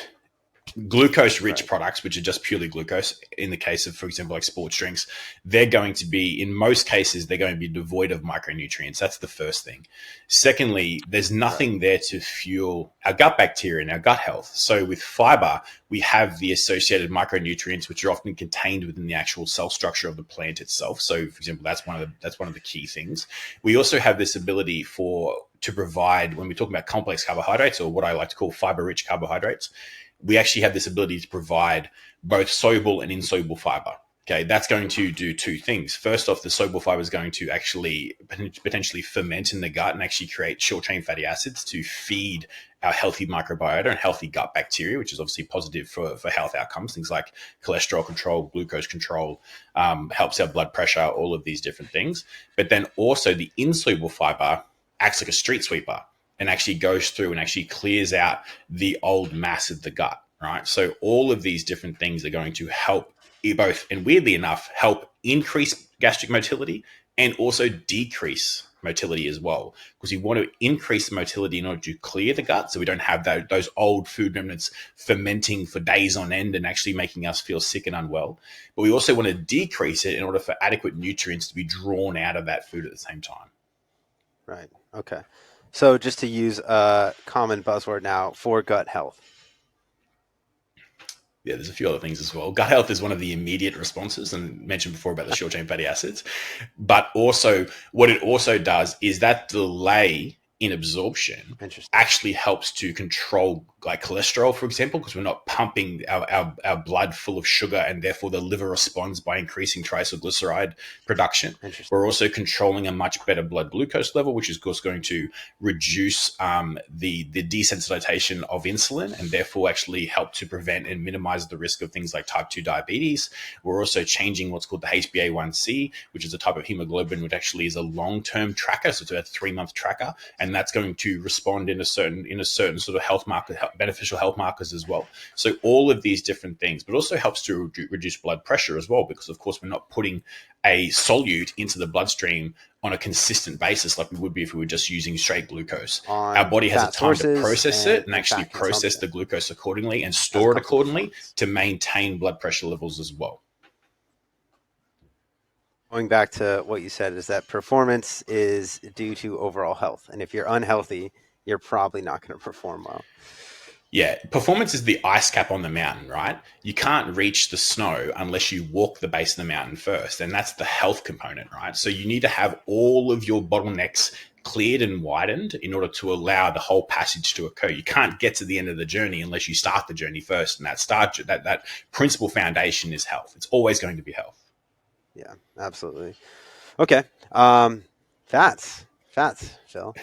glucose-rich Right. products, which are just purely glucose, in the case of, for example, like sports drinks, they're going to be, in most cases, they're going to be devoid of micronutrients. That's the first thing. Secondly, there's Right. nothing there to fuel our gut bacteria and our gut health. So with fiber, we have the associated micronutrients, which are often contained within the actual cell structure of the plant itself. So, for example, that's one of the key things. We also have this ability to provide, when we talk about complex carbohydrates, or what I like to call fiber-rich carbohydrates, we actually have this ability to provide both soluble and insoluble fiber. Okay, that's going to do 2 things. First off, the soluble fiber is going to actually potentially ferment in the gut and actually create short-chain fatty acids to feed our healthy microbiota and healthy gut bacteria, which is obviously positive for health outcomes. Things like cholesterol control, glucose control, helps our blood pressure, all of these different things. But then also the insoluble fiber acts like a street sweeper and actually goes through and actually clears out the old mass of the gut, right? So all of these different things are going to help both, and weirdly enough, help increase gastric motility and also decrease motility as well, because you want to increase motility in order to clear the gut so we don't have those old food remnants fermenting for days on end and actually making us feel sick and unwell. But we also want to decrease it in order for adequate nutrients to be drawn out of that food at the same time. Right. Okay. So just to use a common buzzword now for gut health. Yeah, there's a few other things as well. Gut health is one of the immediate responses, and mentioned before about the short chain fatty acids. But also, what it also does is that delay in absorption Interesting. actually helps to control like cholesterol, for example, because we're not pumping our blood full of sugar, and therefore the liver responds by increasing triglyceride production. Interesting. We're also controlling a much better blood glucose level, which is of course going to reduce the desensitization of insulin, and therefore actually help to prevent and minimize the risk of things like type 2 diabetes. We're also changing what's called the HbA1c, which is a type of hemoglobin, which actually is a long-term tracker. So it's a 3-month tracker, and that's going to respond in a certain sort of beneficial health markers as well. So all of these different things, but also helps to reduce blood pressure as well, because of course we're not putting a solute into the bloodstream on a consistent basis like we would be if we were just using straight glucose. Our On body has a fat time to sources process it and and actually fat process the consumption glucose accordingly and as it store it comes to accordingly performance. to maintain blood pressure levels as well. Going back to what you said is that performance is due to overall health. And if you're unhealthy, you're probably not going to perform well. Yeah, performance is the ice cap on the mountain, right? You can't reach the snow unless you walk the base of the mountain first, and that's the health component, right? So you need to have all of your bottlenecks cleared and widened in order to allow the whole passage to occur. You can't get to the end of the journey unless you start the journey first, and that principal foundation is health. It's always going to be health. Yeah, absolutely. Okay. Fats, Phil.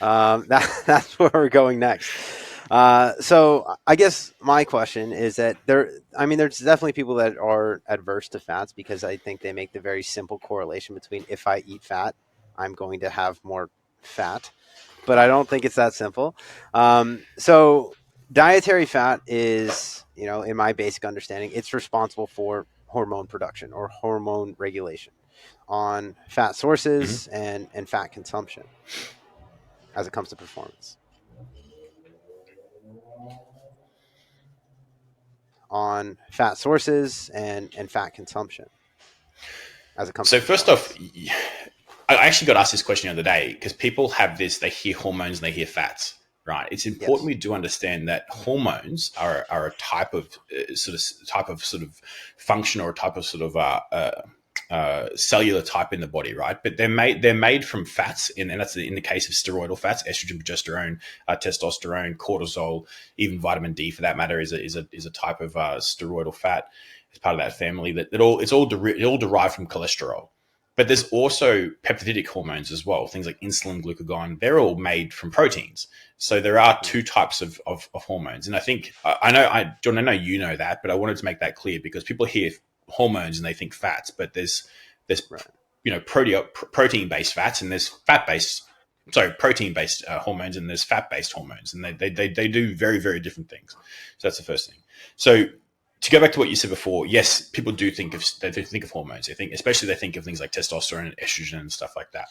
That's where we're going next. So I guess my question is that there's definitely people that are adverse to fats because I think they make the very simple correlation between if I eat fat, I'm going to have more fat. But I don't think it's that simple. So dietary fat is, in my basic understanding, it's responsible for hormone production or hormone regulation on fat Mm-hmm. sources and fat consumption as it comes to performance. On fat sources and fat consumption as it comes to So first off, performance. I actually got asked this question the other day because people have this, they hear hormones and they hear fats, right? It's important Yes. we do understand that hormones are a type of sort of function or a type of cellular type in the body, right? But they're made from fats, and that's in the case of steroidal fats, estrogen, progesterone, testosterone, cortisol, even vitamin D for that matter is a type of steroidal fat. It's part of that family. It's all derived from cholesterol. But there's also peptidic hormones as well, things like insulin, glucagon. They're all made from proteins. So there are two types of hormones. And I think, John, I know you know that, but I wanted to make that clear because people hear hormones and they think fats, but there's Right. protein based fats and there's protein based hormones and there's fat based hormones, and they do very, very different things. So that's the first thing. So to go back to what you said before, yes, people do think of hormones. They think of things like testosterone and estrogen and stuff like that.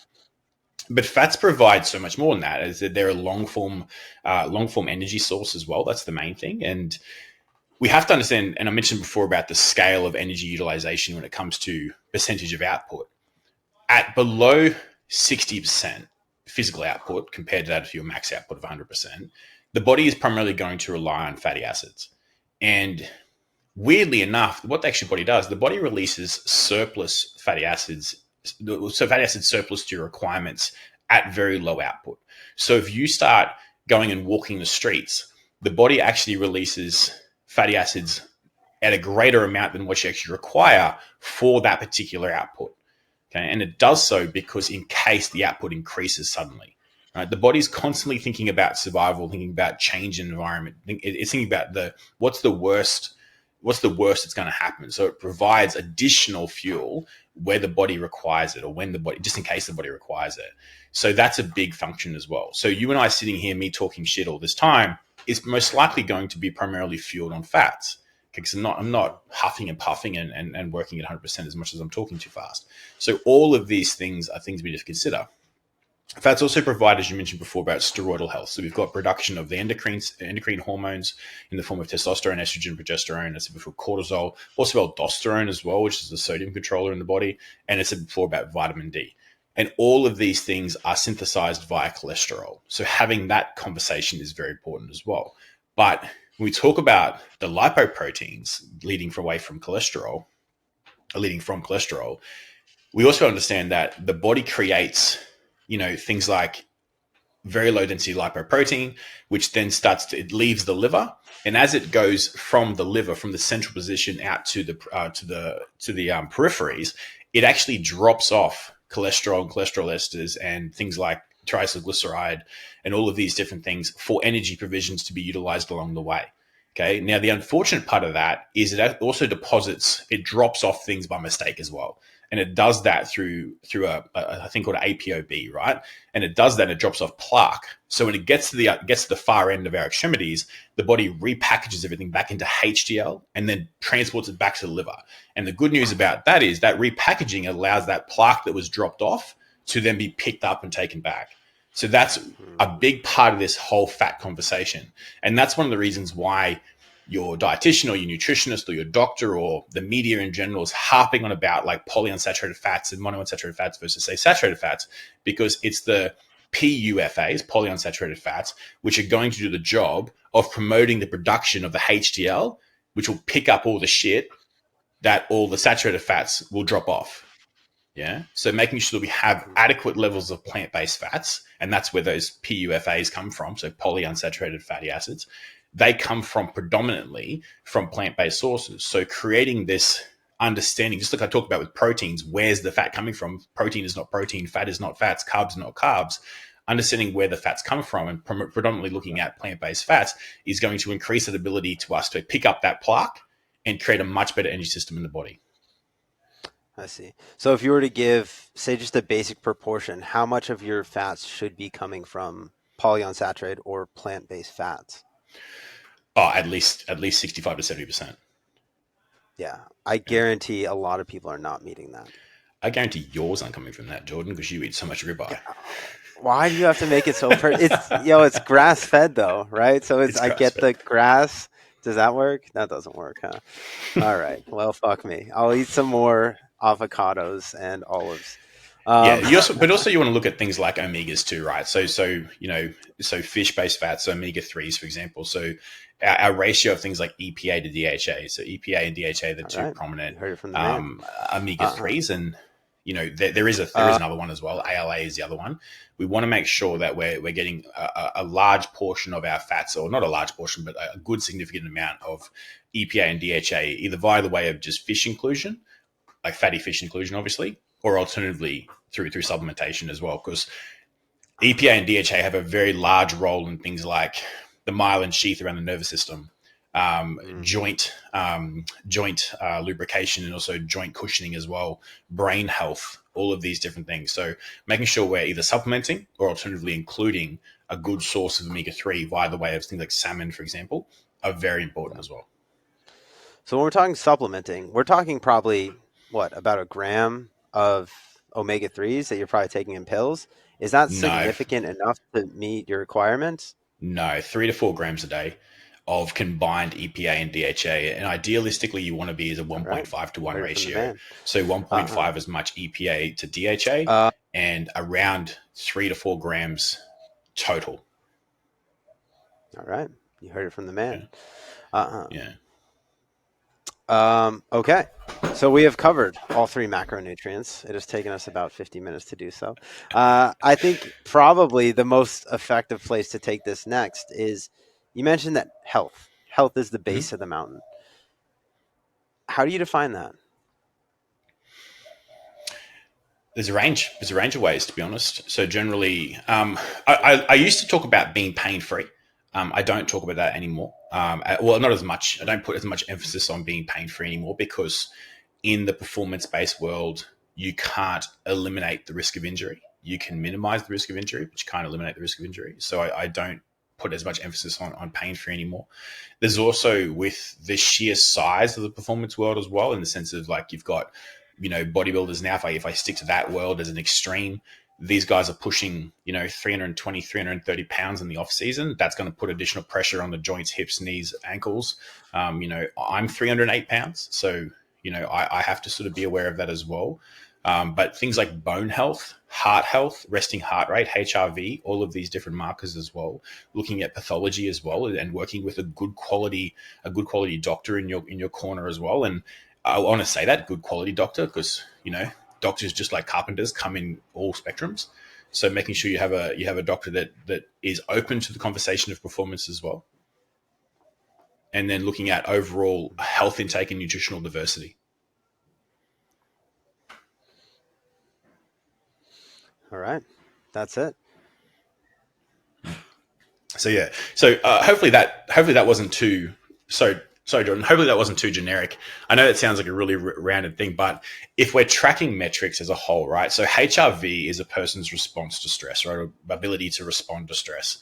But fats provide so much more than that. As they're a long form energy source as well. That's the main thing, and we have to understand. And I mentioned before about the scale of energy utilization when it comes to percentage of output. At below 60% physical output compared to that of your max output of 100%, the body is primarily going to rely on fatty acids. And weirdly enough, what the actual body does, the body releases surplus fatty acids, so fatty acid surplus to your requirements at very low output. So if you start going and walking the streets, the body actually releases fatty acids at a greater amount than what you actually require for that particular output. Okay, and it does so because in case the output increases suddenly. Right? The body's constantly thinking about survival, thinking about change in environment. It's thinking about what's the worst that's going to happen. So it provides additional fuel where the body requires it, or when the body, just in case the body requires it. So that's a big function as well. So you and I sitting here, me talking shit all this time, is most likely going to be primarily fueled on fats. Because I'm not huffing and puffing and working at 100% as much as I'm talking too fast. So all of these things are things we need to consider. Fats also provide, as you mentioned before, about steroidal health. So we've got production of the endocrine hormones in the form of testosterone, estrogen, progesterone. As I said before, cortisol, also aldosterone as well, which is the sodium controller in the body. And I said before about vitamin D. And all of these things are synthesized via cholesterol. So having that conversation is very important as well. But when we talk about the lipoproteins leading from cholesterol, we also understand that the body creates, things like very low density lipoprotein, which then it leaves the liver, and as it goes from the liver, from the central position out to the peripheries, it actually drops off cholesterol and cholesterol esters and things like triglyceride and all of these different things for energy provisions to be utilized along the way. Okay. Now, the unfortunate part of that is it also it drops off things by mistake as well. And it does that through a thing called APOB, right? And it does that, it drops off plaque. So when it gets to the far end of our extremities, the body repackages everything back into HDL and then transports it back to the liver. And the good news about that is that repackaging allows that plaque that was dropped off to then be picked up and taken back. So that's a big part of this whole fat conversation. And that's one of the reasons why your dietitian or your nutritionist or your doctor or the media in general is harping on about like polyunsaturated fats and monounsaturated fats versus, say, saturated fats, because it's the PUFAs, polyunsaturated fats, which are going to do the job of promoting the production of the HDL, which will pick up all the shit that all the saturated fats will drop off. Yeah. So making sure that we have adequate levels of plant-based fats, and that's where those PUFAs come from. So polyunsaturated fatty acids, they come from predominantly from plant-based sources. So creating this understanding, just like I talked about with proteins, where's the fat coming from? Protein is not protein, fat is not fats, carbs are not carbs. Understanding where the fats come from and predominantly looking at plant-based fats is going to increase the ability to us to pick up that plaque and create a much better energy system in the body. I see. So if you were to give, say, just a basic proportion, how much of your fats should be coming from polyunsaturated or plant-based fats? Oh, at least 65 to 70%. Yeah, I guarantee a lot of people are not meeting that. I guarantee yours aren't coming from that, Jordan, because you eat so much ribeye. Yeah. Why do you have to make it so? It's grass fed though, right? So I get the grass. Does that work? That doesn't work, huh? All right. Well, fuck me. I'll eat some more avocados and olives. Yeah, but also you want to look at things like omegas too, right? So fish-based fats, so omega-3s, for example. So our ratio of things like EPA to DHA. So EPA and DHA are the two prominent omega-3s, and there is another one as well. ALA is the other one. We want to make sure that we're getting a large portion of our fats, or not a large portion, but a good significant amount of EPA and DHA, either via the way of just fish inclusion, like fatty fish inclusion, obviously, or alternatively through supplementation as well, because EPA and DHA have a very large role in things like the myelin sheath around the nervous system, joint lubrication, and also joint cushioning as well, brain health, all of these different things. So making sure we're either supplementing or alternatively including a good source of omega-3 via the way of things like salmon, for example, are very important as well. So when we're talking supplementing, we're talking probably about a gram of omega-3s that you're probably taking in pills. Is that significant enough to meet your requirements? No, 3 to 4 grams a day of combined EPA and DHA. And idealistically, you want to be as a 1.5 to 1 ratio. So 1.5 as much EPA to DHA and around 3 to 4 grams total. All right. You heard it from the man. Yeah. Okay. So we have covered all 3 macronutrients. It has taken us about 50 minutes to do so. I think probably the most effective place to take this next is, you mentioned that health is the base of the mountain. How do you define that? There's a range of ways, to be honest. So generally, I used to talk about being pain-free. I don't talk about that anymore. Well, not as much. I don't put as much emphasis on being pain-free anymore, because in the performance-based world, you can't eliminate the risk of injury. You can minimize the risk of injury, but you can't eliminate the risk of injury. So I don't put as much emphasis on pain-free anymore. There's also, with the sheer size of the performance world as well, in the sense of like you've got, bodybuilders now, if I stick to that world as an extreme, these guys are pushing, 320, 330 pounds in the off season. That's going to put additional pressure on the joints, hips, knees, ankles. I'm 308 pounds. So, I have to sort of be aware of that as well. But things like bone health, heart health, resting heart rate, HRV, all of these different markers as well, looking at pathology as well, and working with a good quality doctor in your corner as well. And I want to say that, good quality doctor, because, doctors, just like carpenters, come in all spectrums. So making sure you have a doctor that is open to the conversation of performance as well. And then looking at overall health intake and nutritional diversity. All right. That's it. So yeah. So hopefully that wasn't too sorry, Jordan. Hopefully that wasn't too generic. I know it sounds like a really rounded thing, but if we're tracking metrics as a whole, right? So HRV is a person's response to stress, right? Or ability to respond to stress.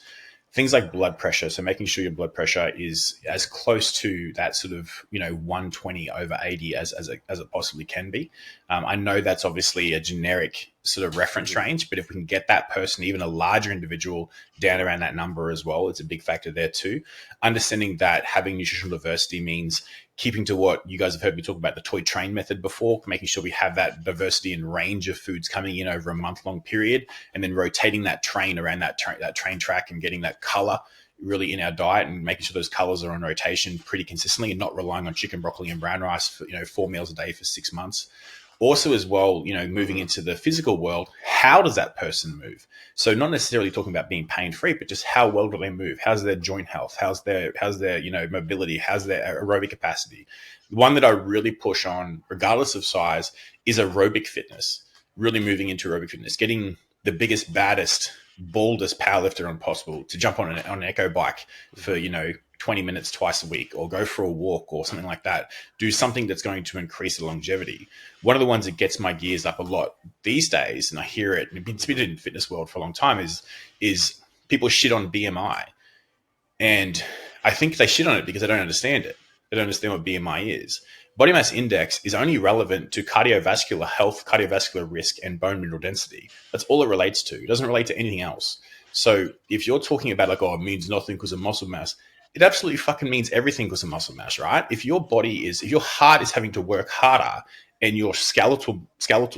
Things like blood pressure. So making sure your blood pressure is as close to that sort of, 120 over 80 as it possibly can be. I know that's obviously a generic sort of reference range, but if we can get that person, even a larger individual, down around that number as well, it's a big factor there too. Understanding that having nutritional diversity means keeping to what you guys have heard me talk about, the toy train method before, making sure we have that diversity and range of foods coming in over a month-long period, and then rotating that train around that train track and getting that color really in our diet and making sure those colors are on rotation pretty consistently and not relying on chicken, broccoli, and brown rice for 4 meals a day for 6 months. Also, as well, moving into the physical world, how does that person move? So not necessarily talking about being pain free, but just how well do they move? How's their joint health? How's their mobility? How's their aerobic capacity? The one that I really push on, regardless of size, is aerobic fitness. Really moving into aerobic fitness, getting the biggest, baddest, baldest powerlifter on possible to jump on an echo bike for 20 minutes twice a week, or go for a walk or something like that. Do something that's going to increase the longevity. One of the ones that gets my gears up a lot these days, and I hear it, and it's been in the fitness world for a long time, is people shit on BMI. And I think they shit on it because they don't understand it. They don't understand what BMI is. Body mass index is only relevant to cardiovascular health, cardiovascular risk, and bone mineral density. That's all it relates to. It doesn't relate to anything else. So if you're talking about it means nothing because of muscle mass, it absolutely fucking means everything because of muscle mass, right? If your heart is having to work harder and your skeletal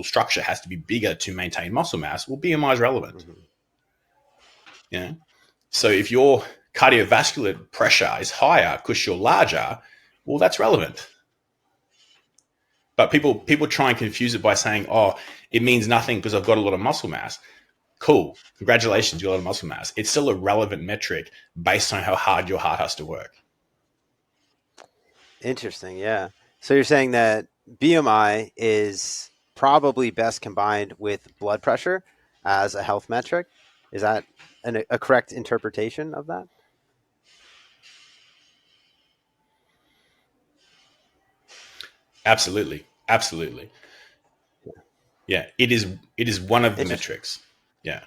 structure has to be bigger to maintain muscle mass, well, BMI is relevant. Mm-hmm. Yeah. So if your cardiovascular pressure is higher because you're larger, well, that's relevant. But people try and confuse it by saying, it means nothing because I've got a lot of muscle mass. Cool. Congratulations, you got a lot of muscle mass. It's still a relevant metric based on how hard your heart has to work. Interesting. Yeah. So you're saying that BMI is probably best combined with blood pressure as a health metric. Is that a correct interpretation of that? Absolutely. Yeah. It is one of the metrics. Yeah.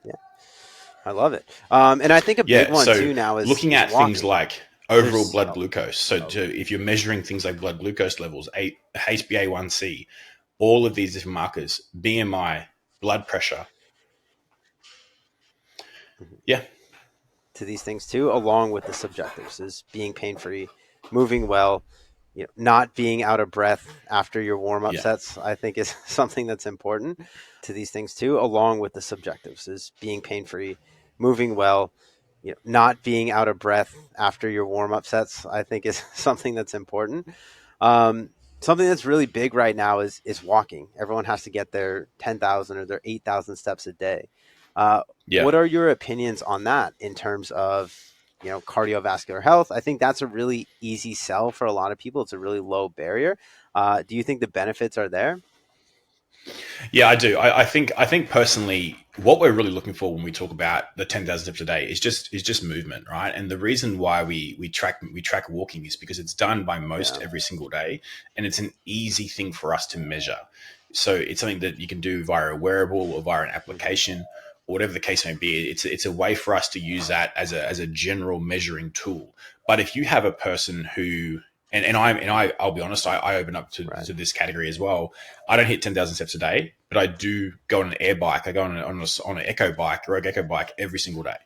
Yeah. I love it. And I think a big one too now is looking at walking. things like overall blood glucose. So if you're measuring things like blood glucose levels, HbA1c, all of these different markers, BMI, blood pressure. Yeah. To these things too, along with the subjectives, is being pain-free, moving well, not being out of breath after your warm-up sets, I think is something that's important to these things too, along with the subjectives, is being pain-free, moving well, not being out of breath after your warm-up sets, I think is something that's important. Something that's really big right now is walking. Everyone has to get their 10,000 or their 8,000 steps a day. What are your opinions on that in terms of, cardiovascular health? I think that's a really easy sell for a lot of people. It's a really low barrier. Do you think the benefits are there? Yeah, I do. I think personally, what we're really looking for when we talk about the 10,000 steps a day is just movement, right? And the reason why we track walking is because it's done by most every single day, and it's an easy thing for us to measure. So it's something that you can do via a wearable or via an application, or whatever the case may be. It's a way for us to use that as a general measuring tool. But if you have a person who I'll be honest, I open up to this category as well. I don't hit 10,000 steps a day, but I do go on an air bike. I go on an echo bike, rogue echo bike every single day.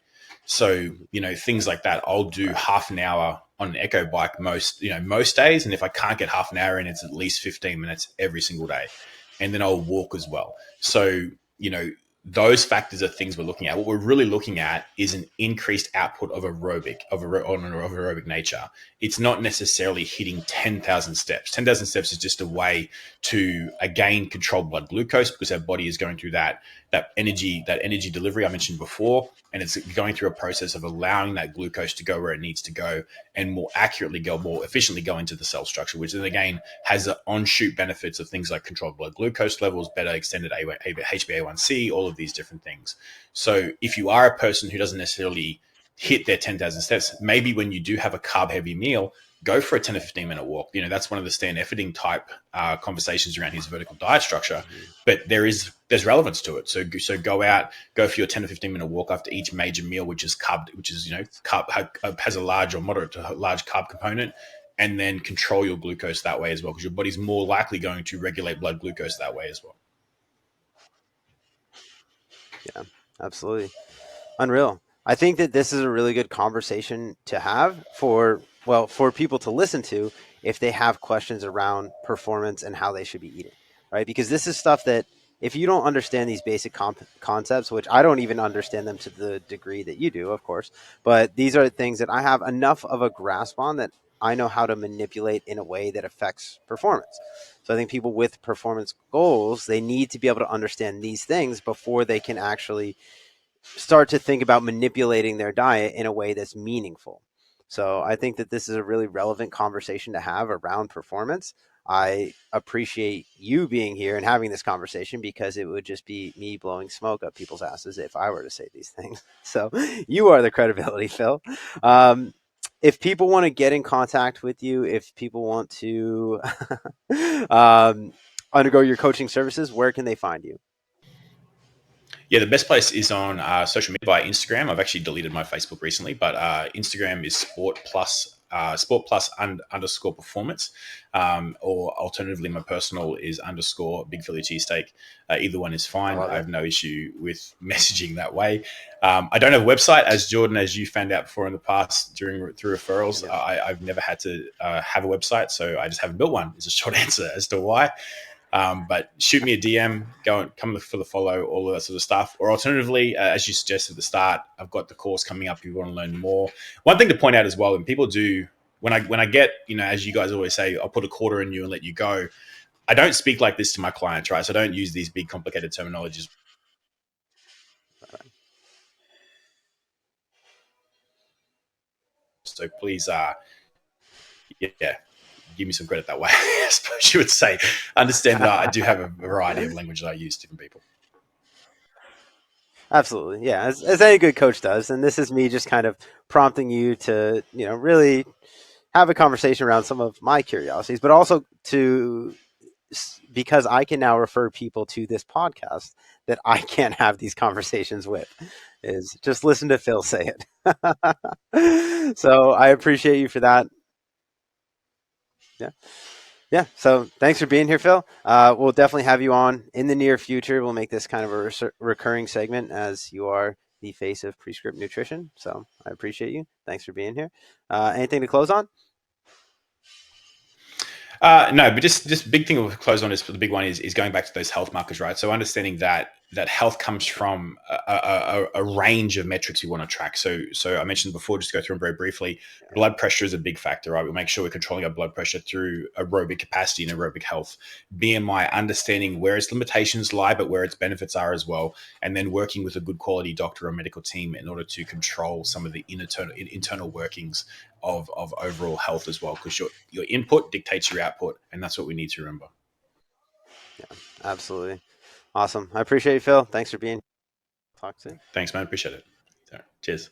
So, things like that, I'll do half an hour on an echo bike most days. And if I can't get half an hour in, it's at least 15 minutes every single day. And then I'll walk as well. So, those factors are things we're looking at. What we're really looking at is an increased output of aerobic nature. It's not necessarily hitting 10,000 steps. 10,000 steps is just a way to, again, control blood glucose, because our body is going through that energy delivery I mentioned before. And it's going through a process of allowing that glucose to go where it needs to go and more efficiently go into the cell structure, which then again has the on-shoot benefits of things like controlled blood glucose levels, better extended HbA1c, all of these different things. So if you are a person who doesn't necessarily hit their 10,000 steps, maybe when you do have a carb-heavy meal, go for a 10 to 15 minute walk. That's one of the Stan Efferding type conversations around his vertical diet structure, but there's relevance to it. So go for your 10 to 15 minute walk after each major meal, which is carb, has a large or moderate to large carb component, and then control your glucose that way as well, because your body's more likely going to regulate blood glucose that way as well. Yeah, absolutely. Unreal. I think that this is a really good conversation to have for people to listen to if they have questions around performance and how they should be eating, right? Because this is stuff that, if you don't understand these basic concepts, which I don't even understand them to the degree that you do, of course, but these are things that I have enough of a grasp on that I know how to manipulate in a way that affects performance. So I think people with performance goals, they need to be able to understand these things before they can actually start to think about manipulating their diet in a way that's meaningful. So I think that this is a really relevant conversation to have around performance. I appreciate you being here and having this conversation because it would just be me blowing smoke up people's asses if I were to say these things. So you are the credibility, Phil. Um, if people want to get in contact with you, if people want to um, undergo your coaching services, where can they find you? Yeah, the best place is on social media by Instagram. I've actually deleted my Facebook recently, but Instagram is underscore performance, or alternatively, my personal is underscore big Philly cheesesteak. Either one is I fine. love I it. have no issue with messaging that way. I don't have a website, as Jordan, as you found out before in the past through referrals. Yep. I've never had to have a website, so I just haven't built one. Is a short answer as to why. But shoot me a DM, come for the follow, all of that sort of stuff. Or alternatively, as you suggested at the start, I've got the course coming up if you want to learn more. One thing to point out as well, when people do, when I get, as you guys always say, I'll put a quarter in you and let you go. I don't speak like this to my clients, right? So I don't use these big complicated terminologies. So please, yeah, give me some credit that way. I suppose you would say. Understand that I do have a variety of language that I use to different people. Absolutely. Yeah. As any good coach does. And this is me just kind of prompting you to, really have a conversation around some of my curiosities, but also because I can now refer people to this podcast that I can't have these conversations with, is just listen to Phil say it. So I appreciate you for that. Yeah. Yeah. So thanks for being here, Phil. We'll definitely have you on in the near future. We'll make this kind of a recurring segment as you are the face of Prescript Nutrition. So I appreciate you. Thanks for being here. Anything to close on? No, but just big thing we'll close on is the big one is going back to those health markers, right? So understanding that health comes from a range of metrics you want to track. So I mentioned before, just to go through them very briefly, blood pressure is a big factor, right? We'll make sure we're controlling our blood pressure through aerobic capacity and aerobic health. BMI, understanding where its limitations lie, but where its benefits are as well, and then working with a good quality doctor or medical team in order to control some of the internal workings of overall health as well, because your input dictates your output, and that's what we need to remember. Yeah, absolutely. Awesome. I appreciate you, Phil. Thanks for being. Talk soon. Thanks, man. Appreciate it. Cheers.